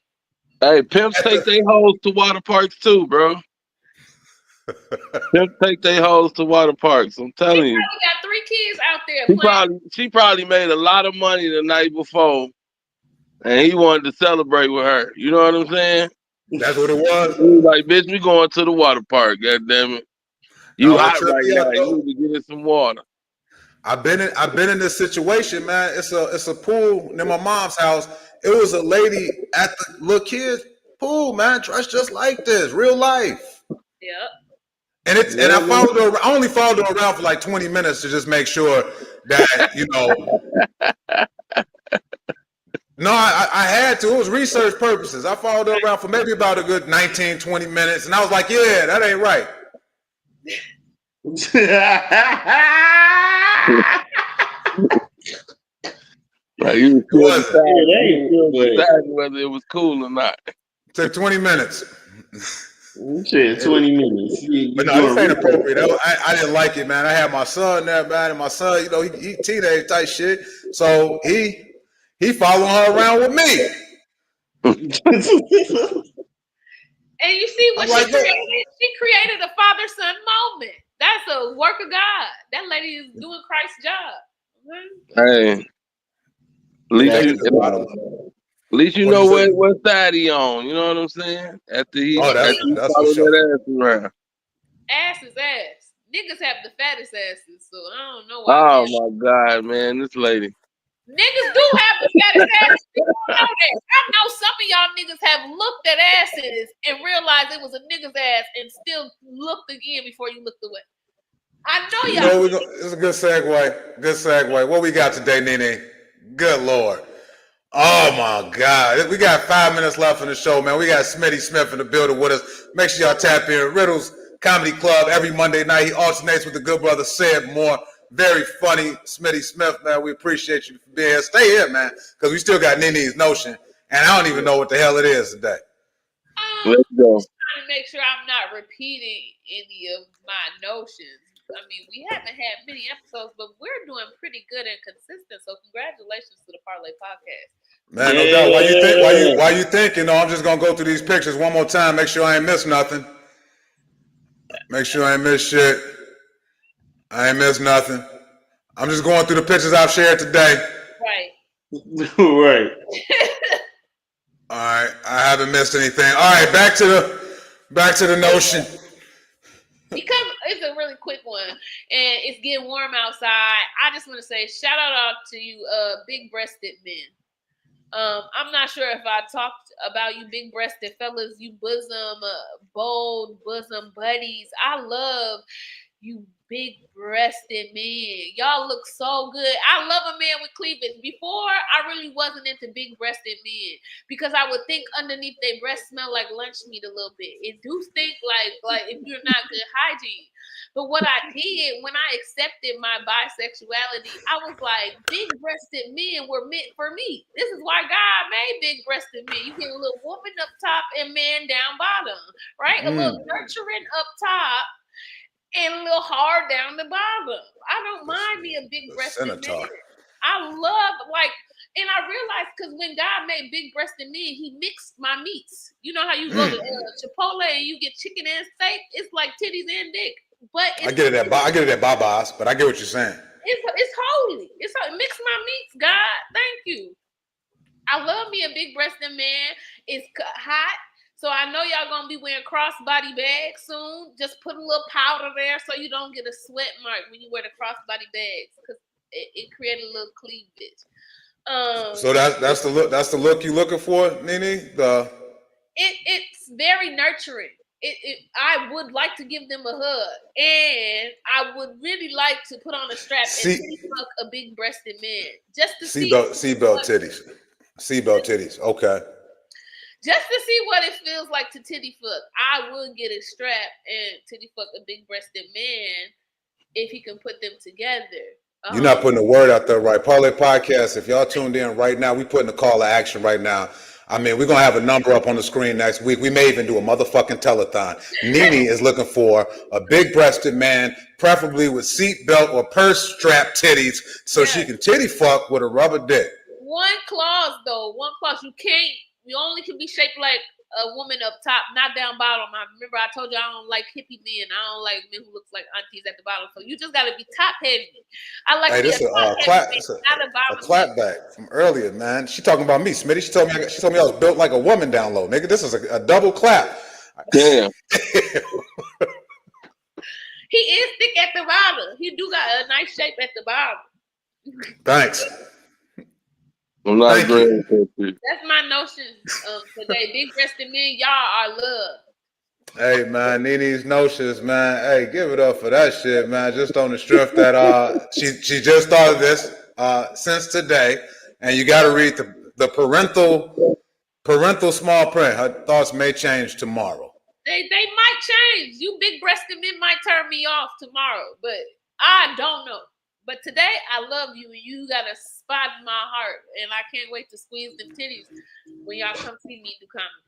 Hey, pimps take their hoes to water parks too, bro. Pimps take their hoes to water parks. I'm telling you. She got 3 kids out there. She probably made a lot of money the night before, and he wanted to celebrate with her. You know what I'm saying? That's what it was. He was like, "Bitch, we going to the water park. God damn it, you hot right now. You need to get in some water." I've been in this situation, man. It's a pool near my mom's house. It was a lady at the little kid's pool, man, dressed just like this, real life. Yep. And I followed her. I only followed her around for like 20 minutes to just make sure that, you know. No, I had to. It was research purposes. I followed her around for maybe about a good 19, 20 minutes. And I was like, yeah, that ain't right. Like you was deciding whether it was cool or not. Took 20 minutes. Shit, 20 minutes. But no, this ain't appropriate. I didn't like it, man. I had my son there, man, and my son, you know, he teenage type shit. So he following her around with me. And you see what she created? She created a father-son moment. That's a work of God. That lady is doing Christ's job. Hey, at least you know what side he on. You know what I'm saying? That's for sure. That ass around. Ass is ass. Niggas have the fattest asses, so I don't know why. Oh my God, man, this lady. Niggas do have the fattest asses. You don't know that. I know some of y'all niggas have looked at asses and realized it was a nigga's ass and still looked again before you looked away. I know y'all. You know, it's a good segue. Good segue. What we got today, NiNi? Good Lord. Oh my God. We got 5 minutes left in the show, man. We got Smitty Smith in the building with us. Make sure y'all tap in. Riddles Comedy Club every Monday night. He alternates with the good brother Sid Moore. Very funny, Smitty Smith, man. We appreciate you for being here. Stay here, man, because we still got NiNi's Notion, and I don't even know what the hell it is today. Let's go. I'm trying to make sure I'm not repeating any of my notions. I mean, we haven't had many episodes, but we're doing pretty good and consistent. So congratulations to the Parlay Podcast. Man, no doubt. Why you think? You know, I'm just gonna go through these pictures one more time. Make sure I ain't miss nothing. Make sure I ain't miss shit. I ain't miss nothing. I'm just going through the pictures I've shared today. Right. Right. All right. I haven't missed anything. All right, back to the Notion. Because it's a really quick one and it's getting warm outside, I just want to say shout out to you big breasted men. I'm not sure if I talked about you big-breasted fellas, you bosom, bold bosom buddies. I love you big-breasted men. Y'all look so good. I love a man with cleavage. Before, I really wasn't into big-breasted men because I would think underneath their breasts smell like lunch meat a little bit. It do stink like if you're not good hygiene. But what I did when I accepted my bisexuality, I was like, big-breasted men were meant for me. This is why God made big-breasted men. You get a little woman up top and man down bottom, right? A little nurturing up top and a little hard down the bottom. I don't mind me a big-breasted man. I love, and I realized because when God made big-breasted men, he mixed my meats. You know how you go to Chipotle and you get chicken and steak? It's like titties and dick. But I get it at Baba's, but I get what you're saying. It's holy. It's mix my meats, God. Thank you. I love me a big-breasted man. It's hot. So I know y'all gonna be wearing crossbody bags soon. Just put a little powder there so you don't get a sweat mark when you wear the crossbody bags because it created a little cleavage. So that's the look. That's the look you looking for, NiNi. It's very nurturing. I would like to give them a hug, and I would really like to put on a strap and fuck a big-breasted man just to see seatbelt titties. Seatbelt titties. Okay. Just to see what it feels like to titty fuck. I would get a strap and titty fuck a big-breasted man if he can put them together. You're not putting a word out there, right? Parlay Podcast, if y'all tuned in right now, we putting a call to action right now. I mean, we're going to have a number up on the screen next week. We may even do a motherfucking telethon. NiNi is looking for a big-breasted man, preferably with seatbelt or purse strap titties so she can titty fuck with a rubber dick. One clause, though. One clause. You only can be shaped like a woman up top, not down bottom. I remember I told you I don't like hippie men. I don't like men who looks like aunties at the bottom. So you just got to be top heavy. I like this is a clapback from earlier, man. She talking about me, Smitty. She told me I was built like a woman down low, nigga. This is a double clap. Damn. He is thick at the bottom. He do got a nice shape at the bottom. Thanks. I'm not agreeing with you. That's my notion today. Big-breasted men, y'all are love. Hey, man, NiNi's notions, man. Hey, give it up for that shit, man. Just on the strength that she just started this since today, and you got to read the parental small print. Her thoughts may change tomorrow. They might change. You big-breasted men might turn me off tomorrow, but I don't know. But today, I love you, and you got a spot in my heart, and I can't wait to squeeze them titties when y'all come see me do comedy.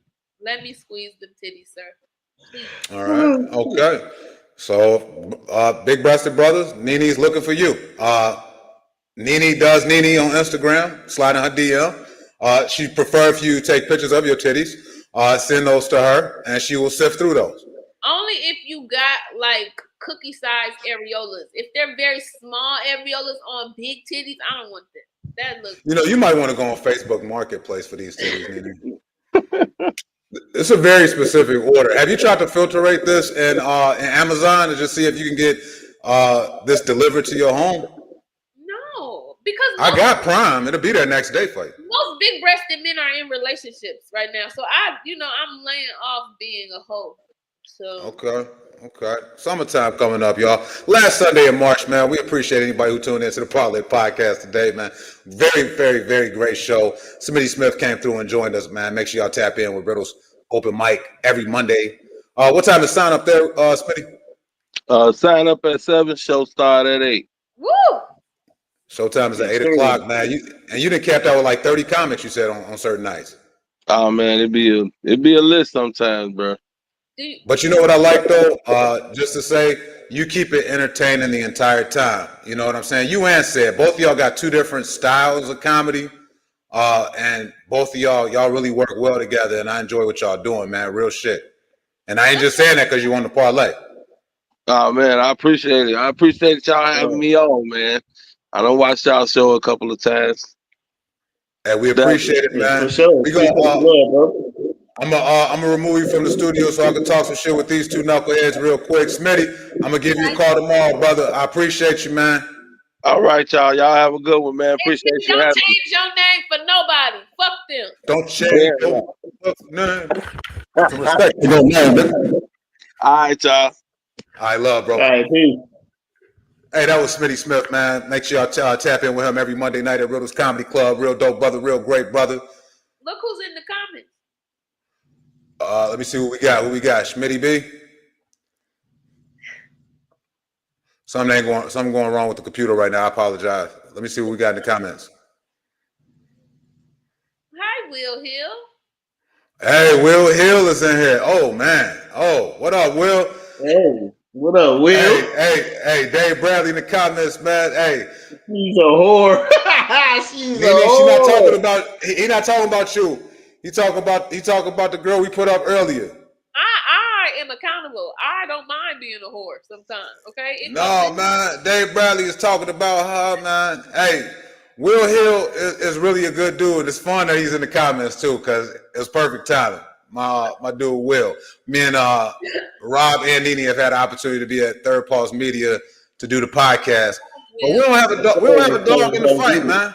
Let me squeeze them titties, sir. Please. All right. Okay. So, big-breasted brothers, NiNi's looking for you. NiNi does NiNi on Instagram. Slide in her DM. She prefer if you take pictures of your titties, send those to her, and she will sift through those. Only if you got, like, cookie-sized areolas. If they're very small areolas on big titties, I don't want that. That looks. You might want to go on Facebook Marketplace for these titties, NiNi. It's a very specific order. Have you tried to filter rate this in Amazon to just see if you can get this delivered to your home? No, because I got Prime. It'll be there next day for you. Most big-breasted men are in relationships right now, so I'm laying off being a hoe. So Okay. Summertime coming up, y'all. Last Sunday in March, man. We appreciate anybody who tuned into the Parlay Podcast today, man. Very, very, very great show. Smitty Smith came through and joined us, man. Make sure y'all tap in with Riddle's open mic every Monday. What time is sign up there, Smitty? Sign up at 7. Show start at 8. Woo! Showtime is at 8 o'clock, man. You done capped out with like 30 comics, you said, on certain nights. Oh man, it'd be a list sometimes, bro. But you know what I like though? Just to say, you keep it entertaining the entire time. You know what I'm saying? You and Sid, both of y'all got two different styles of comedy. And both of y'all really work well together, and I enjoy what y'all doing, man. Real shit. And I ain't just saying that because you won the parlay. Oh man, I appreciate it. I appreciate y'all having me on, man. I done watched y'all show a couple of times. Hey, we appreciate it, man. For sure. We I'm gonna remove you from the studio so I can talk some shit with these two knuckleheads real quick. Smitty, I'm gonna give you a call tomorrow, brother. I appreciate you, man. All right, y'all. Y'all have a good one, man. Appreciate you Don't having me. change your name for nobody. Fuck them. Don't change Yeah. no. Some respect. All right, y'all. I love, bro. All right, peace. Hey, that was Smitty Smith, man. Make sure y'all tap in with him every Monday night at Riddle's Comedy Club. Real dope brother, real great brother. Look who's in the comments. Let me see what we got. Who we got? Schmitty B. Something going wrong with the computer right now. I apologize. Let me see what we got in the comments. Hi, Will Hill. Hey, Will Hill is in here. Oh man. Oh, what up, Will? Hey, what up, Will? Hey, Dave Bradley in the comments, man. Hey, she's a whore. She's NiNi, a whore. She's not talking about. He not talking about you. He talking about the girl we put up earlier. I am accountable. I don't mind being a whore sometimes. Okay. No, man. Dave Bradley is talking about her, man. Hey, Will Hill is really a good dude. It's fun that he's in the comments too, because it's perfect timing. My dude Will. Me and Rob and NiNi have had the opportunity to be at Third Pulse Media to do the podcast. But we don't have a dog in the fight, man.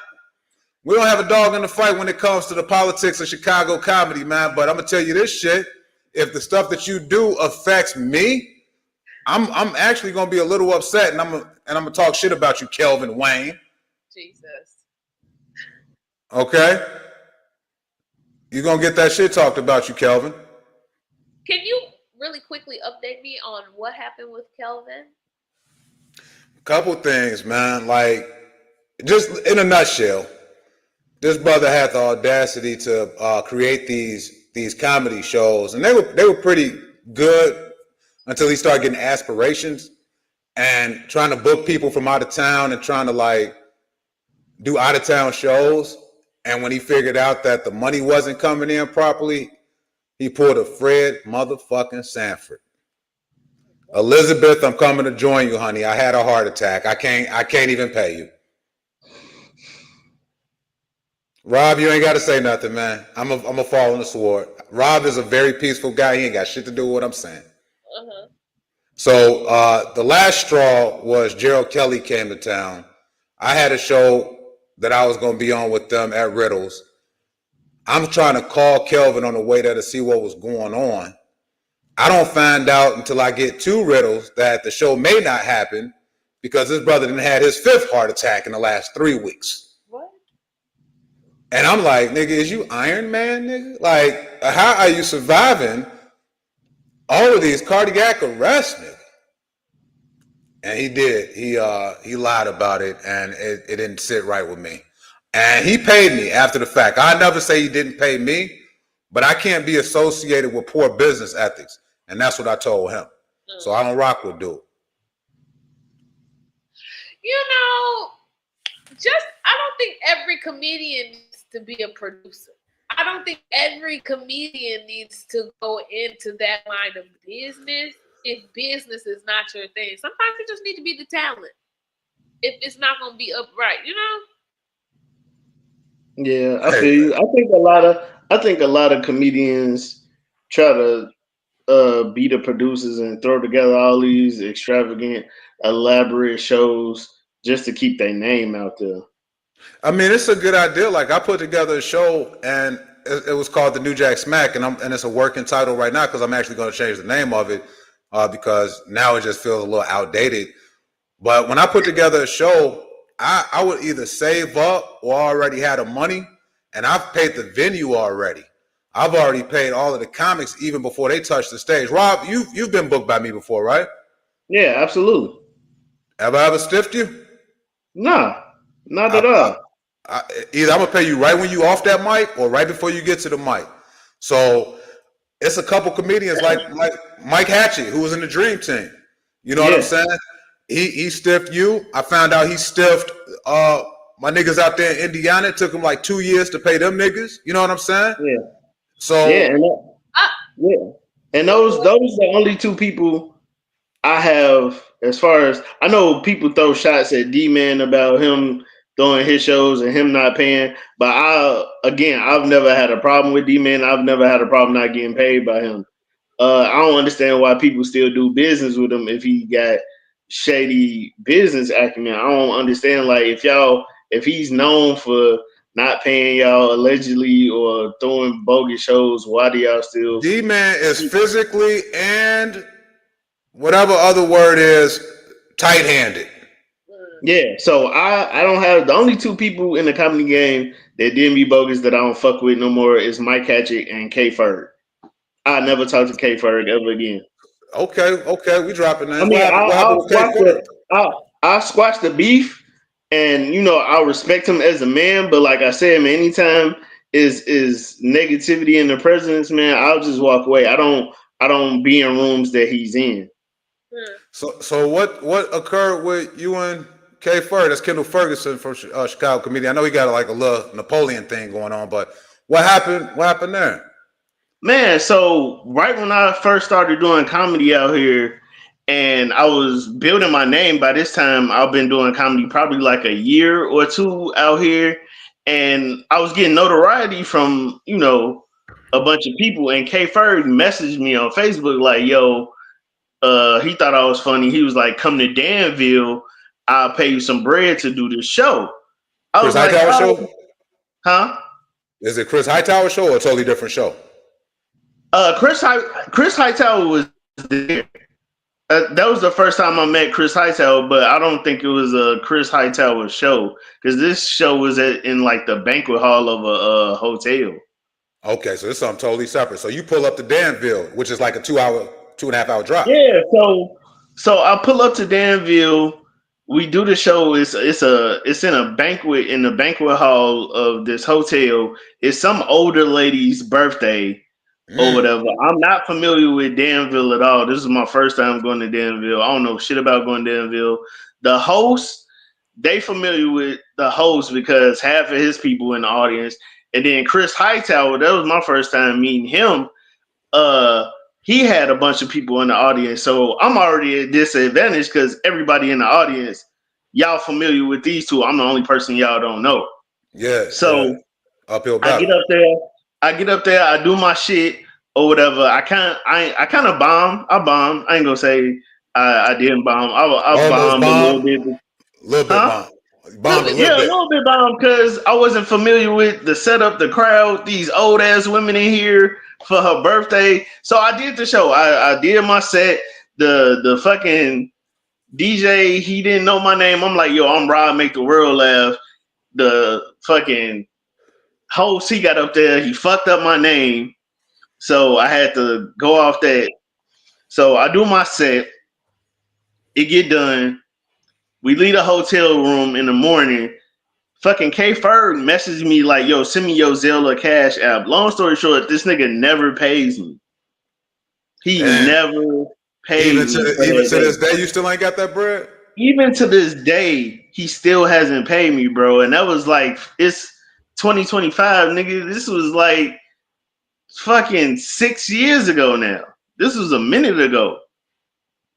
We don't have a dog in the fight when it comes to the politics of Chicago comedy, man. But I'm gonna tell you this shit: if the stuff that you do affects me, I'm actually gonna be a little upset, and I'm gonna talk shit about you, Kelvin Wayne. Jesus. Okay, you're gonna get that shit talked about you, Kelvin. Can you really quickly update me on what happened with Kelvin? Couple things, man. Like, just in a nutshell, this brother had the audacity to create these comedy shows, and they were pretty good until he started getting aspirations and trying to book people from out of town and trying to like do out of town shows. And when he figured out that the money wasn't coming in properly, he pulled a Fred motherfucking Sanford. Elizabeth, I'm coming to join you, honey. I had a heart attack. I can't even pay you. Rob, you ain't got to say nothing, man. I'm a fall on the sword. Rob is a very peaceful guy. He ain't got shit to do with what I'm saying. Uh-huh. So the last straw was Gerald Kelly came to town. I had a show that I was going to be on with them at Riddles. I'm trying to call Kelvin on the way there to see what was going on. I don't find out until I get to Riddles that the show may not happen because his brother didn't had his 5th heart attack in the last 3 weeks. What? And I'm like, nigga, is you Iron Man, nigga? Like, how are you surviving all of these cardiac arrests, nigga? And he did. He lied about it, and it didn't sit right with me. And he paid me after the fact. I never say he didn't pay me, but I can't be associated with poor business ethics. And that's what I told him. So I don't rock with dude. You know, I don't think every comedian needs to be a producer. I don't think every comedian needs to go into that line of business if business is not your thing. Sometimes you just need to be the talent if it's not going to be upright, you know? Yeah, I feel you. I think a lot of comedians try to be the producers and throw together all these extravagant, elaborate shows just to keep their name out there. I mean, it's a good idea. Like, I put together a show, and it was called The New Jack Smack, and it's a working title right now because I'm actually going to change the name of it because now it just feels a little outdated. But when I put together a show, I would either save up or already had the money, and I've paid the venue already. I've already paid all of the comics even before they touch the stage. Rob, you've been booked by me before, right? Yeah, absolutely. Ever stiffed you? Nah, not at all. Either I'm gonna pay you right when you off that mic or right before you get to the mic. So it's a couple comedians like Mike Hatchett, who was in the Dream Team. You know what I'm saying? He stiffed you. I found out he stiffed my niggas out there in Indiana. It took him like 2 years to pay them niggas. You know what I'm saying? Yeah. So and those are the only 2 people I have. As far as I know, people throw shots at D-Man about him throwing his shows and him not paying. But I've never had a problem with D-Man. I've never had a problem not getting paid by him. I don't understand why people still do business with him if he got shady business acumen. I don't understand. Like if he's known for not paying y'all allegedly or throwing bogus shows, why do y'all still? D-Man is physically and whatever other word is tight-handed. Yeah, so I don't have the only two people in the comedy game that didn't be bogus that I don't fuck with no more is Mike Hatchett and K Ferg. I never talk to K Ferg ever again. Okay, we dropping that. I mean, I'll squash the beef, and I'll respect him as a man. But like I said, man, anytime is negativity in the presence, man, I'll just walk away. I don't be in rooms that he's in. So what occurred with you and K Ferg? That's Kendall Ferguson from Chicago comedian. I know he got like a little Napoleon thing going on, but what happened? What happened there? Man, so right when I first started doing comedy out here, and I was building my name. By this time, I've been doing comedy probably like a year or two out here, and I was getting notoriety from a bunch of people. And K Ferg messaged me on Facebook like, "Yo." He thought I was funny. He was like, "Come to Danville. I'll pay you some bread to do this show." I was Chris Hightower show? Huh? Is it Chris Hightower show or a totally different show? Chris Hightower was there. That was the first time I met Chris Hightower, but I don't think it was a Chris Hightower show because this show was in like the banquet hall of a hotel. Okay, so this is something totally separate. So you pull up to Danville, which is like a 2.5 hour drive. Yeah, so I pull up to Danville. We do the show. It's in a banquet in the banquet hall of this hotel. It's some older lady's birthday or whatever. I'm not familiar with Danville at all. This is my first time going to Danville. I don't know shit about going to Danville. The host, they familiar with the host because half of his people in the audience. And then Chris Hightower, that was my first time meeting him. He had a bunch of people in the audience, so I'm already at disadvantage because everybody in the audience, y'all familiar with these two. I'm the only person y'all don't know. Yeah. So uphill battle. I get up there. I do my shit or whatever. I kind of bomb. I bomb. I ain't gonna say I didn't bomb. I bombed a little bit. Bomb. A little bit bomb because I wasn't familiar with the setup, the crowd, these old ass women in here for her birthday. So I did the show. I did my set. The fucking DJ, he didn't know my name. I'm like, yo, I'm Rob, make the world laugh. The fucking host, he got up there. He fucked up my name. So I had to go off that. So I do my set. It get done. We leave the hotel room in the morning. Fucking K Ferg messaged me like, yo, send me your Zelle or Cash App. Long story short, this nigga never pays me. He never pays me. Even to this day, you still ain't got that bread? Even to this day, he still hasn't paid me, bro. And that was like, it's 2025, nigga. This was like fucking 6 years ago now. This was a minute ago.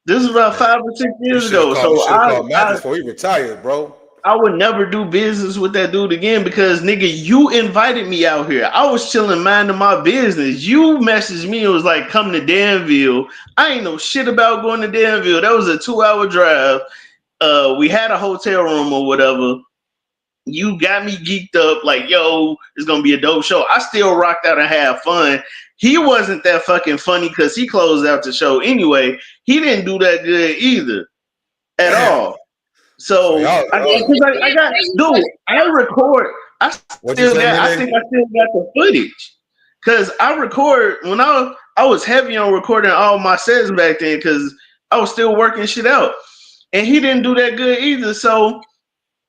This is about 5 or 6 years ago. So I before he retired, bro. I would never do business with that dude again because, nigga, you invited me out here. I was chilling, minding my business. You messaged me and was like, come to Danville. I ain't know shit about going to Danville. That was a 2-hour drive. We had a hotel room or whatever. You got me geeked up like, yo, it's going to be a dope show. I still rocked out and had fun. He wasn't that fucking funny because he closed out the show anyway. He didn't do that good either at all. So I record. I think I still got the footage because I record when I was heavy on recording all my sets back then because I was still working shit out, and he didn't do that good either. So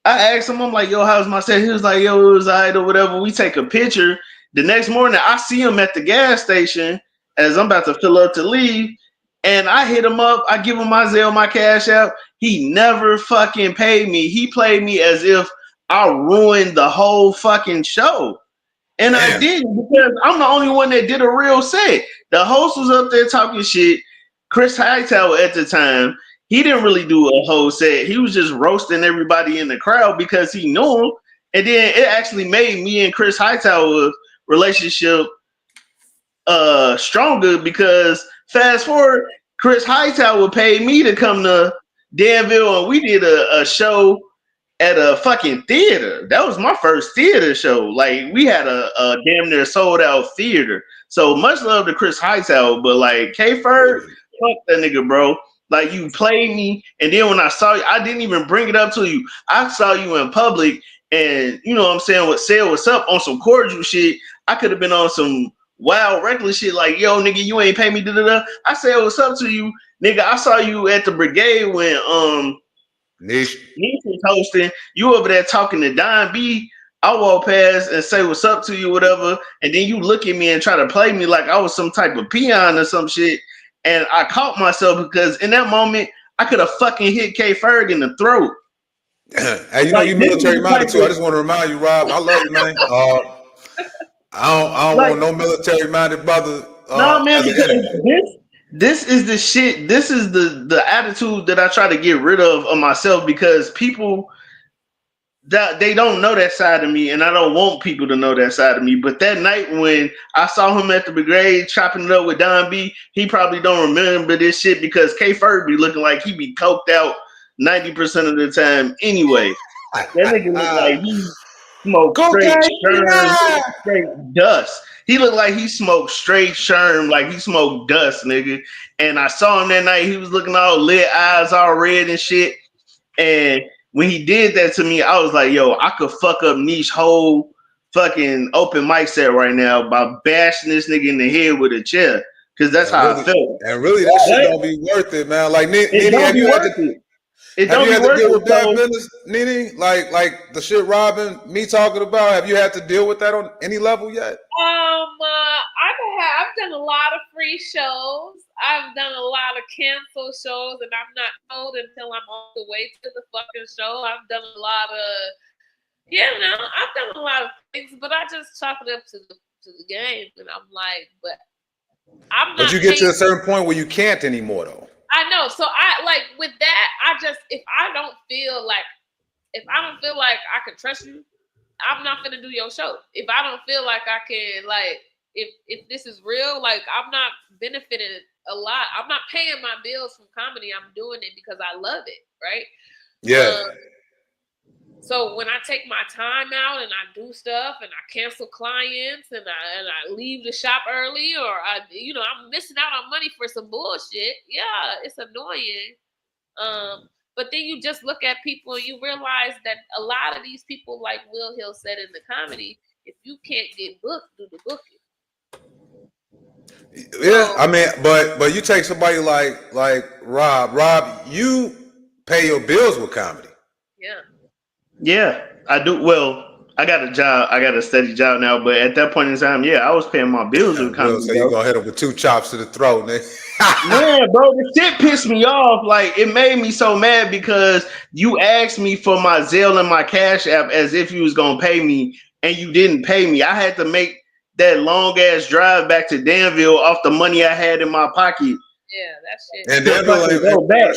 I asked him, I'm like, yo, how's my set? He was like, yo, it was alright or whatever. We take a picture. The next morning, I see him at the gas station as I'm about to fill up to leave. And I hit him up. I give him my Zelle, my Cash App. He never fucking paid me. He played me as if I ruined the whole fucking show. And I didn't because I'm the only one that did a real set. The host was up there talking shit. Chris Hightower at the time, he didn't really do a whole set. He was just roasting everybody in the crowd because he knew him. And then it actually made me and Chris Hightower relationship stronger because fast forward, Chris Hightower paid me to come to Danville, and we did a show at a fucking theater. That was my first theater show. Like we had a damn near sold out theater. So much love to Chris Hightower, but like K Ferg, fuck that nigga, bro. Like you played me, and then when I saw you, I didn't even bring it up to you. I saw you in public, and you know what I'm saying, what said what's up on some cordial shit. I could have been on some wild reckless shit like, yo, nigga, you ain't pay me, da-da-da. I said what's up to you, nigga. I saw you at the Brigade when Niche was hosting. You over there talking to Don B. I walk past and say what's up to you, whatever, and then you look at me and try to play me like I was some type of peon or some shit. And I caught myself because in that moment I could have fucking hit K Ferg in the throat. Hey, you know you military minded too. I just want to remind you, Rob. I love you, man. I don't want no military minded brother. No, man, this is the shit. This is the attitude that I try to get rid of myself because people that they don't know that side of me, and I don't want people to know that side of me. But that night when I saw him at the Brigade chopping it up with Don B, he probably don't remember this shit because K Ferg be looking like he be coked out 90% of the time anyway. That nigga look like he smoked straight dust. He looked like he smoked straight sherm, like he smoked dust, nigga. And I saw him that night. He was looking all lit, eyes all red and shit. And when he did that to me, I was like, yo, I could fuck up Niche whole fucking open mic set right now by bashing this nigga in the head with a chair. Because that's how I felt. And really, that shit don't be worth it, man. Like, it don't be worth it. It don't be worth it. With that business, NiNi? Like the shit Robin, me talking about, have you had to deal with that on any level yet? I've done a lot of free shows. I've done a lot of cancel shows, and I'm not told until I'm on the way to the fucking show. I've done a lot of, I've done a lot of things, but I just chalk it up to the game, and I'm like, but I'm not. But you get to a certain point where you can't anymore, though. I know. So I like with that. If I don't feel like I can trust you, I'm not gonna do your show. If I don't feel like I can, like, if this is real, like I'm not benefiting a lot. I'm not paying my bills from comedy. I'm doing it because I love it, right? Yeah. So when I take my time out and I do stuff and I cancel clients and I leave the shop early or I'm missing out on money for some bullshit. Yeah, it's annoying. But then you just look at people and you realize that a lot of these people, like Will Hill said in the comedy, if you can't get booked, do the booking. Yeah, I mean, but you take somebody like Rob. Rob, you pay your bills with comedy. Yeah. Yeah, I do. Well, I got a job. I got a steady job now. But at that point in time, yeah, I was paying my bills with comedy. So you gonna hit him with 2 chops to the throat, man? Man, bro, the shit pissed me off. Like, it made me so mad because you asked me for my Zelle and my Cash App as if you was gonna pay me, and you didn't pay me. I had to make that long ass drive back to Danville off the money I had in my pocket. Yeah, that shit. And Danville go back.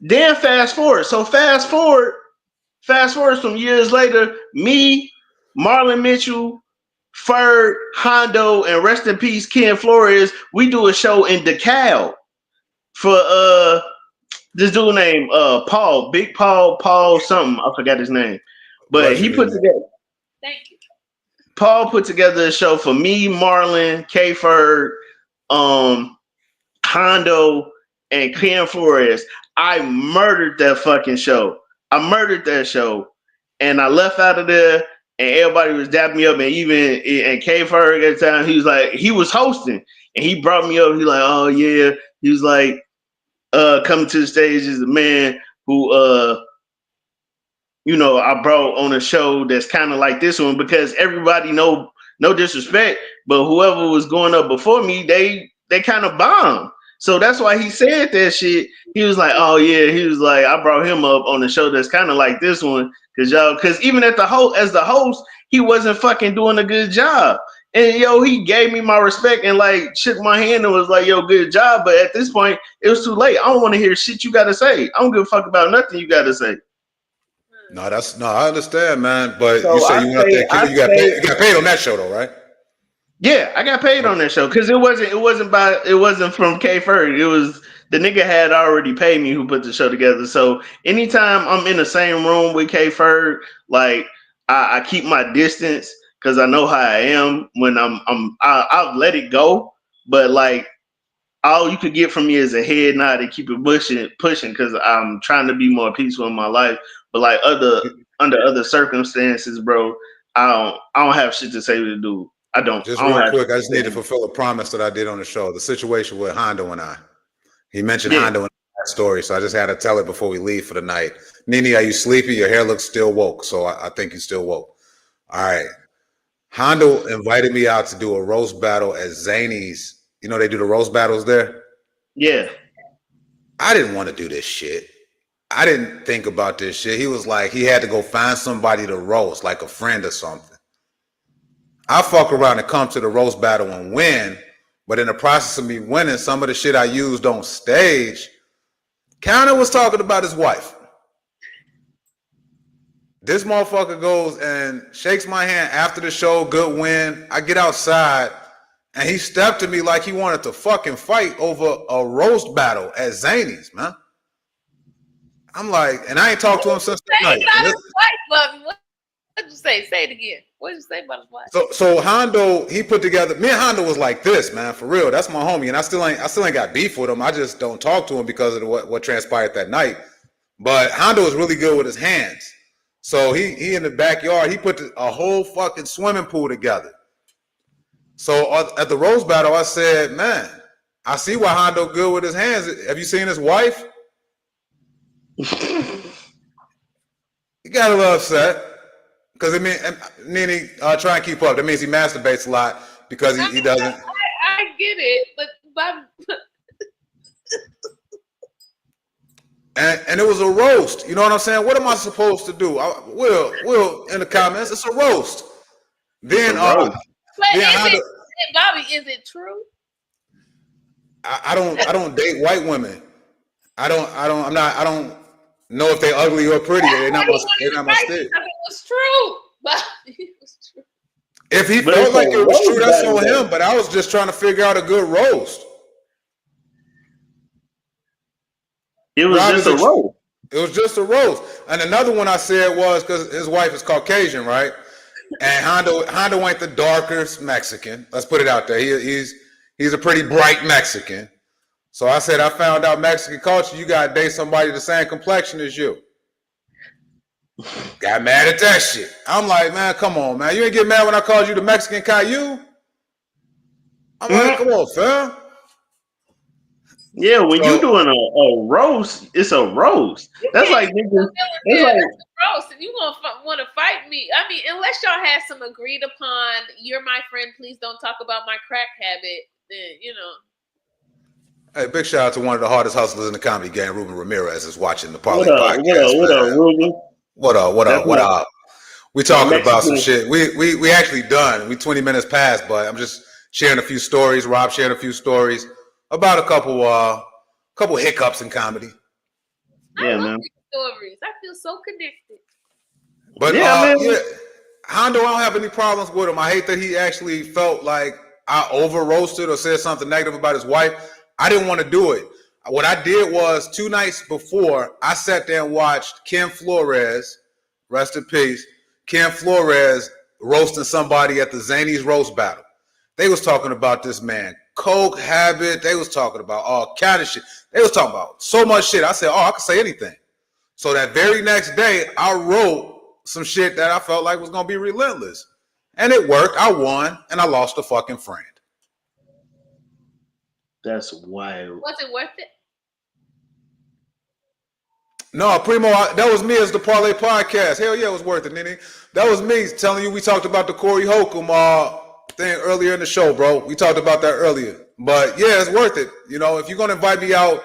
Then fast forward. So fast forward some years later, me, Marlon Mitchell, Ferg, Hondo, and rest in peace, Ken Flores, we do a show in DeKalb for this dude named Paul, Big Paul something. I forgot his name. But he put together. Thank you. Paul put together a show for me, Marlon, K Ferg, Hondo, and Ken Flores. I murdered that fucking show. And I left out of there, and everybody was dapping me up, and K Ferg at the time, he was hosting, and he brought me up. He's like, oh yeah, he was like, coming to the stage is a man who I brought on a show that's kind of like this one because everybody no disrespect, but whoever was going up before me, they kind of bombed. So that's why he said that shit. He was like, oh yeah, he was like, I brought him up on a show that's kind of like this one because even as the host, he wasn't fucking doing a good job. And he gave me my respect and like shook my hand and was like, yo, good job. But at this point, it was too late. I don't want to hear shit you gotta say. I don't give a fuck about nothing you gotta say. No, I understand, man. But so you say you got paid on that show though, right? Yeah, I got paid on that show because it wasn't from K Ferg. It was the nigga had already paid me who put the show together. So anytime I'm in the same room with K Ferg, like I keep my distance because I know how I am when I'll let it go. But like all you could get from me is a head nod and keep it pushing because I'm trying to be more peaceful in my life. But like under other circumstances, bro, I don't have shit to say to the dude. I don't. Just I don't real have quick, I just need to fulfill a promise that I did on the show. The situation with Hondo and I. He mentioned Hondo in that story, so I just had to tell it before we leave for the night. NiNi, are you sleepy? Your hair looks still woke, so I think you're still woke. All right. Hondo invited me out to do a roast battle at Zany's. You know they do the roast battles there? Yeah. I didn't want to do this shit. I didn't think about this shit. He was like, he had to go find somebody to roast, like a friend or something. I fuck around and come to the roast battle and win, but in the process of me winning, some of the shit I used on stage, Counter was talking about his wife. This motherfucker goes and shakes my hand after the show, good win. I get outside, and he stepped to me like he wanted to fucking fight over a roast battle at Zany's, man. I'm like, and I ain't talked to him since the night. What'd you say? Say it again. What'd you say about his wife? So Hondo, he put together. Me and Hondo was like this, man, for real. That's my homie, and I still ain't got beef with him. I just don't talk to him because of what transpired that night. But Hondo is really good with his hands. So he in the backyard, he put a whole fucking swimming pool together. So at the roast battle, I said, man, I see why Hondo good with his hands. Have you seen his wife? He got a little upset. Because, I mean, NiNi, try and keep up. That means he masturbates a lot because he doesn't. I get it, but and it was a roast. You know what I'm saying? What am I supposed to do? Will in the comments, it's a roast. Then, Bobby, is it true? I don't date white women. I don't know if they ugly or pretty. They're not my stick. It was true. It was true. If he felt like it was true, that's on him. But I was just trying to figure out a good roast. It was just a roast. It was just a roast. And another one I said was because his wife is Caucasian, right? And Hondo ain't the darkest Mexican. Let's put it out there. He's a pretty bright Mexican. So I said, I found out Mexican culture, you got to date somebody the same complexion as you. Got mad at that shit. I'm like, man, come on, man. You ain't get mad when I called you the Mexican Caillou? I'm like, come on, fam. Yeah, when you doing a roast, it's a roast. That's like niggas. It's like roast. If you want to fight me, I mean, unless y'all have some agreed upon, you're my friend, please don't talk about my crack habit, then, you know. Hey, big shout out to one of the hardest hustlers in the comedy game, Ruben Ramirez, is watching the Parlay Podcast. What up, Ruben? What up? We talking about some shit. We actually done. We 20 minutes past, but I'm just sharing a few stories. Rob sharing a few stories about a couple hiccups in comedy. I love these stories. I feel so connected. But Hondo, I don't have any problems with him. I hate that he actually felt like I over roasted or said something negative about his wife. I didn't want to do it. What I did was 2 nights before, I sat there and watched Ken Flores, rest in peace, Ken Flores roasting somebody at the Zany's roast battle. They was talking about this man, coke habit. They was talking about all kind of shit. They was talking about so much shit. I said, I can say anything. So that very next day, I wrote some shit that I felt like was going to be relentless. And it worked. I won, and I lost a fucking friend. That's wild. Was it worth it? No, Primo, that was me as the Parlay Podcast. Hell yeah, it was worth it, NiNi. That was me telling you we talked about the Corey Holcomb thing earlier in the show, bro. We talked about that earlier. But yeah, it's worth it. You know, if you're going to invite me out,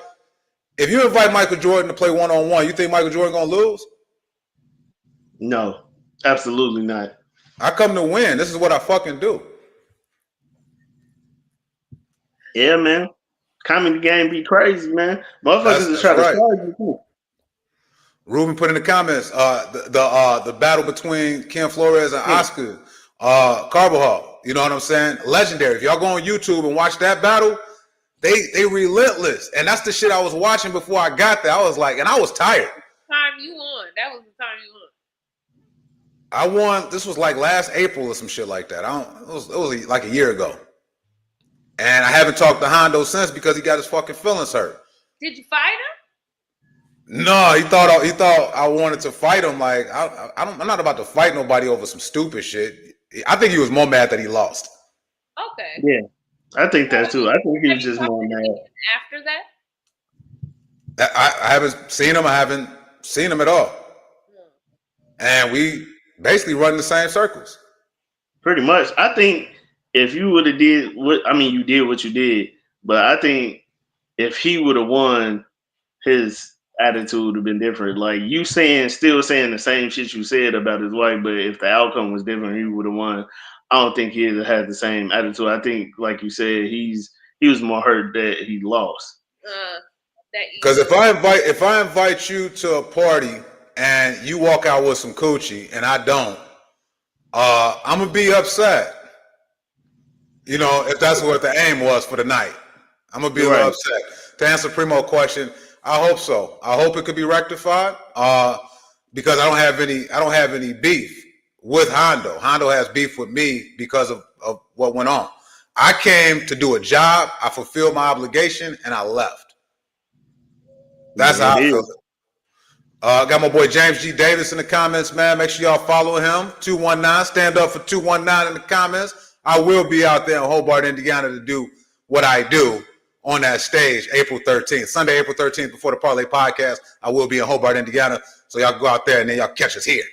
if you invite Michael Jordan to play one-on-one, you think Michael Jordan going to lose? No, absolutely not. I come to win. This is what I fucking do. Yeah, man. Comedy game be crazy, man. Motherfuckers is trying to charge you too. Ruben put in the comments the battle between Ken Flores and Oscar Carbajal. You know what I'm saying? Legendary. If y'all go on YouTube and watch that battle, They relentless, and that's the shit I was watching before I got there. I was like, and I was tired. Time you won. That was the time you won. I won. This was like last April or some shit like that. It was like a year ago, and I haven't talked to Hondo since because he got his fucking feelings hurt. Did you fight him? No, he thought I wanted to fight him. Like I'm not about to fight nobody over some stupid shit. I think he was more mad that he lost. Okay. Yeah, I think that too. I think he was just more mad. After that? I haven't seen him. I haven't seen him at all. And we basically run the same circles. Pretty much. I think if you would have did you did what you did, but I think if he would have won, his attitude would have been different. Like you still saying the same shit you said about his wife, but if the outcome was different, he would have won. I don't think he'd have had the same attitude. I think, like you said, he was more hurt that he lost. Because if I invite you to a party and you walk out with some coochie and I don't, I'm gonna be upset. You know, if that's what the aim was for the night, I'm gonna be a little upset. To answer Primo's question, I hope so. I hope it could be rectified. Because I don't have any beef with Hondo. Hondo has beef with me because of what went on. I came to do a job. I fulfilled my obligation and I left. That's how I feel. Got my boy James G. Davis in the comments, man. Make sure y'all follow him. 219. Stand up for 219 in the comments. I will be out there in Hobart, Indiana to do what I do on that stage April 13th. Sunday, April 13th, before the Parlay Podcast. I will be in Hobart, Indiana. So y'all go out there and then y'all catch us here.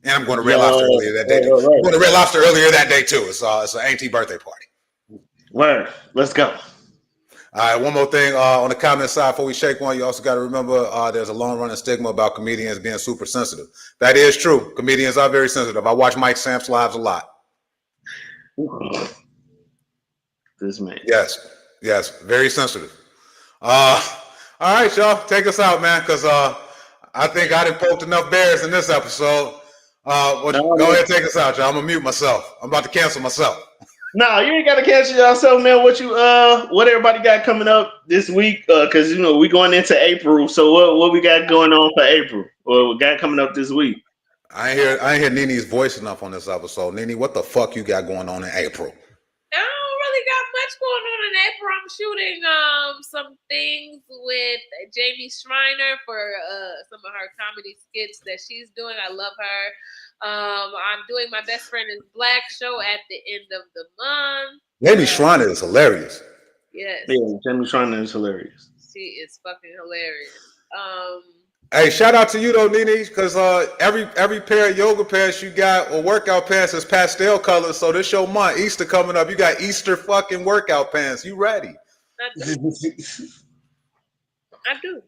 And I'm going to Red Lobster earlier that day. I'm going to Red Lobster earlier that day too. It's an auntie birthday party. Word. Let's go. All right, one more thing on the comment side before we shake one. You also got to remember there's a long-running stigma about comedians being super sensitive. That is true. Comedians are very sensitive. I watch Mike Samp's lives a lot. This man. Yes, very sensitive. All right, y'all, take us out, man, because I think I done poked enough bears in this episode. Go ahead and take us out, y'all. I'm going to mute myself. I'm about to cancel myself. No, you ain't got to cancel yourself, man. What everybody got coming up this week? Because we going into April. So what we got going on for April? Or we got coming up this week? I ain't hear NiNi's voice enough on this episode. NiNi, what the fuck you got going on in April? I don't really got much going on in April. I'm shooting some things with Jamie Schreiner for some of her comedy skits that she's doing. I love her. I'm doing my best friend is Black show at the end of the month. Jamie Schreiner is hilarious. Yes. Yeah, Jamie Schreiner is hilarious. She is fucking hilarious. Hey, shout out to you though, NiNi, because every pair of yoga pants you got or workout pants is pastel colors. So this your month, Easter coming up. You got Easter fucking workout pants. You ready? I do.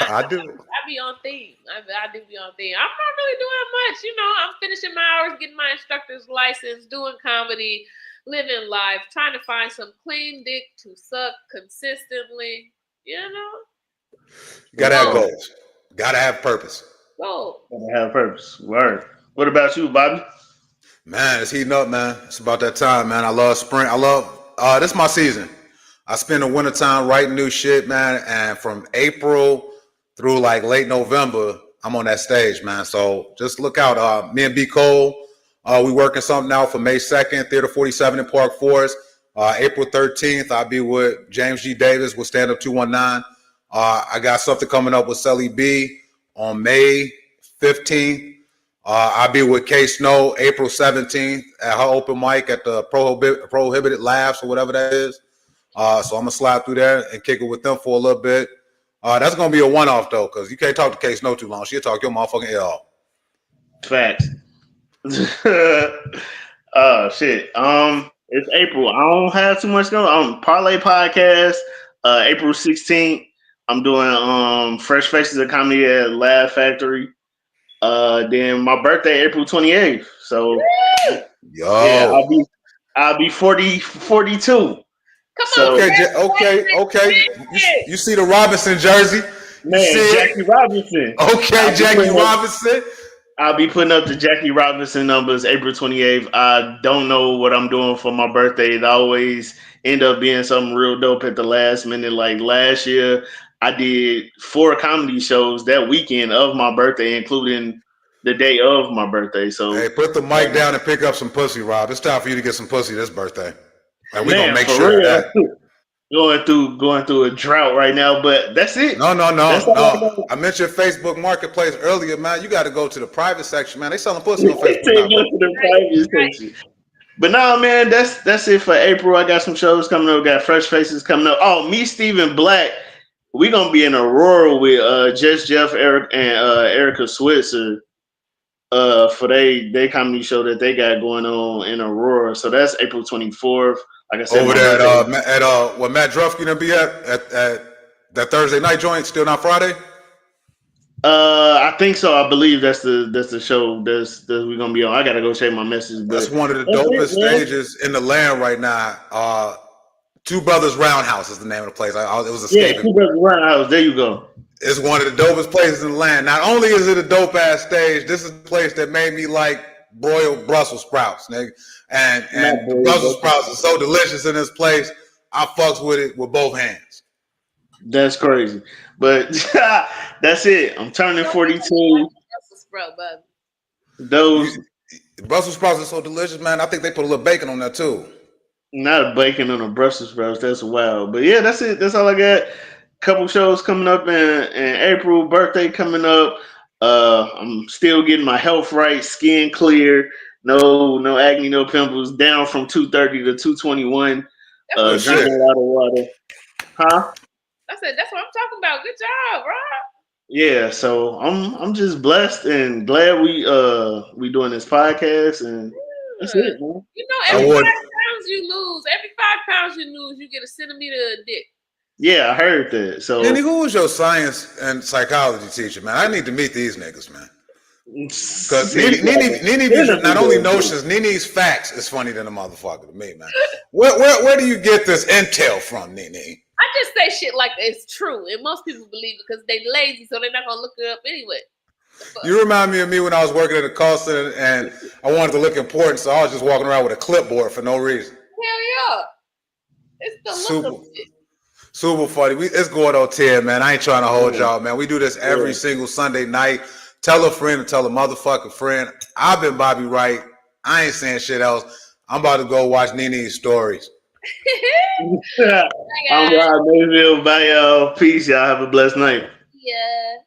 I do. I be on theme. I do be on theme. I'm not really doing much. I'm finishing my hours, getting my instructor's license, doing comedy, living life, trying to find some clean dick to suck consistently. You gotta have goals. Gotta have purpose. Goals. Gotta have purpose. Word. What about you, Bobby? Man, it's heating up, man. It's about that time, man. I love spring. This is my season. I spend the wintertime writing new shit, man. And from April through like late November, I'm on that stage, man. So just look out. Me and B. Cole, we working something out for May 2nd, Theater 47 in Park Forest. April 13th, I'll be with James G. Davis with Stand Up 219. I got something coming up with Sully B on May 15th. I'll be with K Snow April 17th at her open mic at the Prohibited Laughs or whatever that is. So I'm going to slide through there and kick it with them for a little bit. That's going to be a one-off, though, because you can't talk to K Snow too long. She'll talk your motherfucking ear off. Facts. Shit. It's April. I don't have too much going on. Parlay Podcast, April 16th. I'm doing Fresh Faces of Comedy at Laugh Factory. Then my birthday, April 28th. So, yeah, I'll be 42. Come on, okay. You see the Robinson jersey? Man, Jackie Robinson. Okay, Jackie Robinson. I'll be putting up the Jackie Robinson numbers April 28th. I don't know what I'm doing for my birthday. It always end up being something real dope at the last minute. Like last year, I did 4 comedy shows that weekend of my birthday, including the day of my birthday. So, hey, put the mic down and pick up some pussy, Rob. It's time for you to get some pussy this birthday, and we're gonna make for sure real, of that. going through a drought right now, but that's it. No. That's all I mentioned Facebook Marketplace earlier, man. You got to go to the private section, man. They selling pussy on Facebook now, bro. But nah, man, that's it for April. I got some shows coming up. Got Fresh Faces coming up. Oh, me, Stephen Black. We gonna be in Aurora with Jess Jeff, Eric, and Erica Switzer for they comedy show that they got going on in Aurora. So that's April 24th. Like I said, over there at what Matt Drufke gonna be at that Thursday night joint, still not Friday. I think so. I believe that's the show that's we're gonna be on. I gotta go check my message. But that's one of the dopest stages in the land right now. Two Brothers Roundhouse is the name of the place. It was escaping. Yeah, Two Brothers Roundhouse. There you go. It's one of the dopest places in the land. Not only is it a dope ass stage, this is a place that made me like broiled Brussels sprouts, nigga. And the Brussels sprouts are so delicious in this place. I fucks with it with both hands. That's crazy. But that's it. I'm turning 42. Brussels sprout, bud. Those Brussels sprouts are so delicious, man. I think they put a little bacon on there too. Not a bacon on a Brussels sprouts. That's wild. But yeah, that's it. That's all I got. Couple shows coming up in April. Birthday coming up. I'm still getting my health right. Skin clear. No acne, no pimples. Down from 230 to 221. Drinking a lot of water. Huh? I said that's what I'm talking about. Good job, Rob. Yeah, so I'm just blessed and glad we doing this podcast, and that's it, man. You know, every 5 pounds you lose, you get a centimeter of dick. Yeah, I heard that. So, Nini, who was your science and psychology teacher, man? I need to meet these niggas, man. Because Nini not only notions, Nini's facts is funny than a motherfucker to me, man. Where do you get this intel from, Nini? I just say shit like it's true, and most people believe it because they lazy, so they're not gonna look it up anyway. You remind me of me when I was working at a call center and I wanted to look important, so I was just walking around with a clipboard for no reason. Hell yeah, it's the look of it. Super funny. It's going on 10, man. I ain't trying to hold y'all, man. We do this every single Sunday night. Tell a friend and tell a motherfucking friend. I've been Bobby Wright. I ain't saying shit else. I'm about to go watch NiNi's stories. I'm Mayfield. Bye, y'all. Peace, y'all. Have a blessed night. Yeah.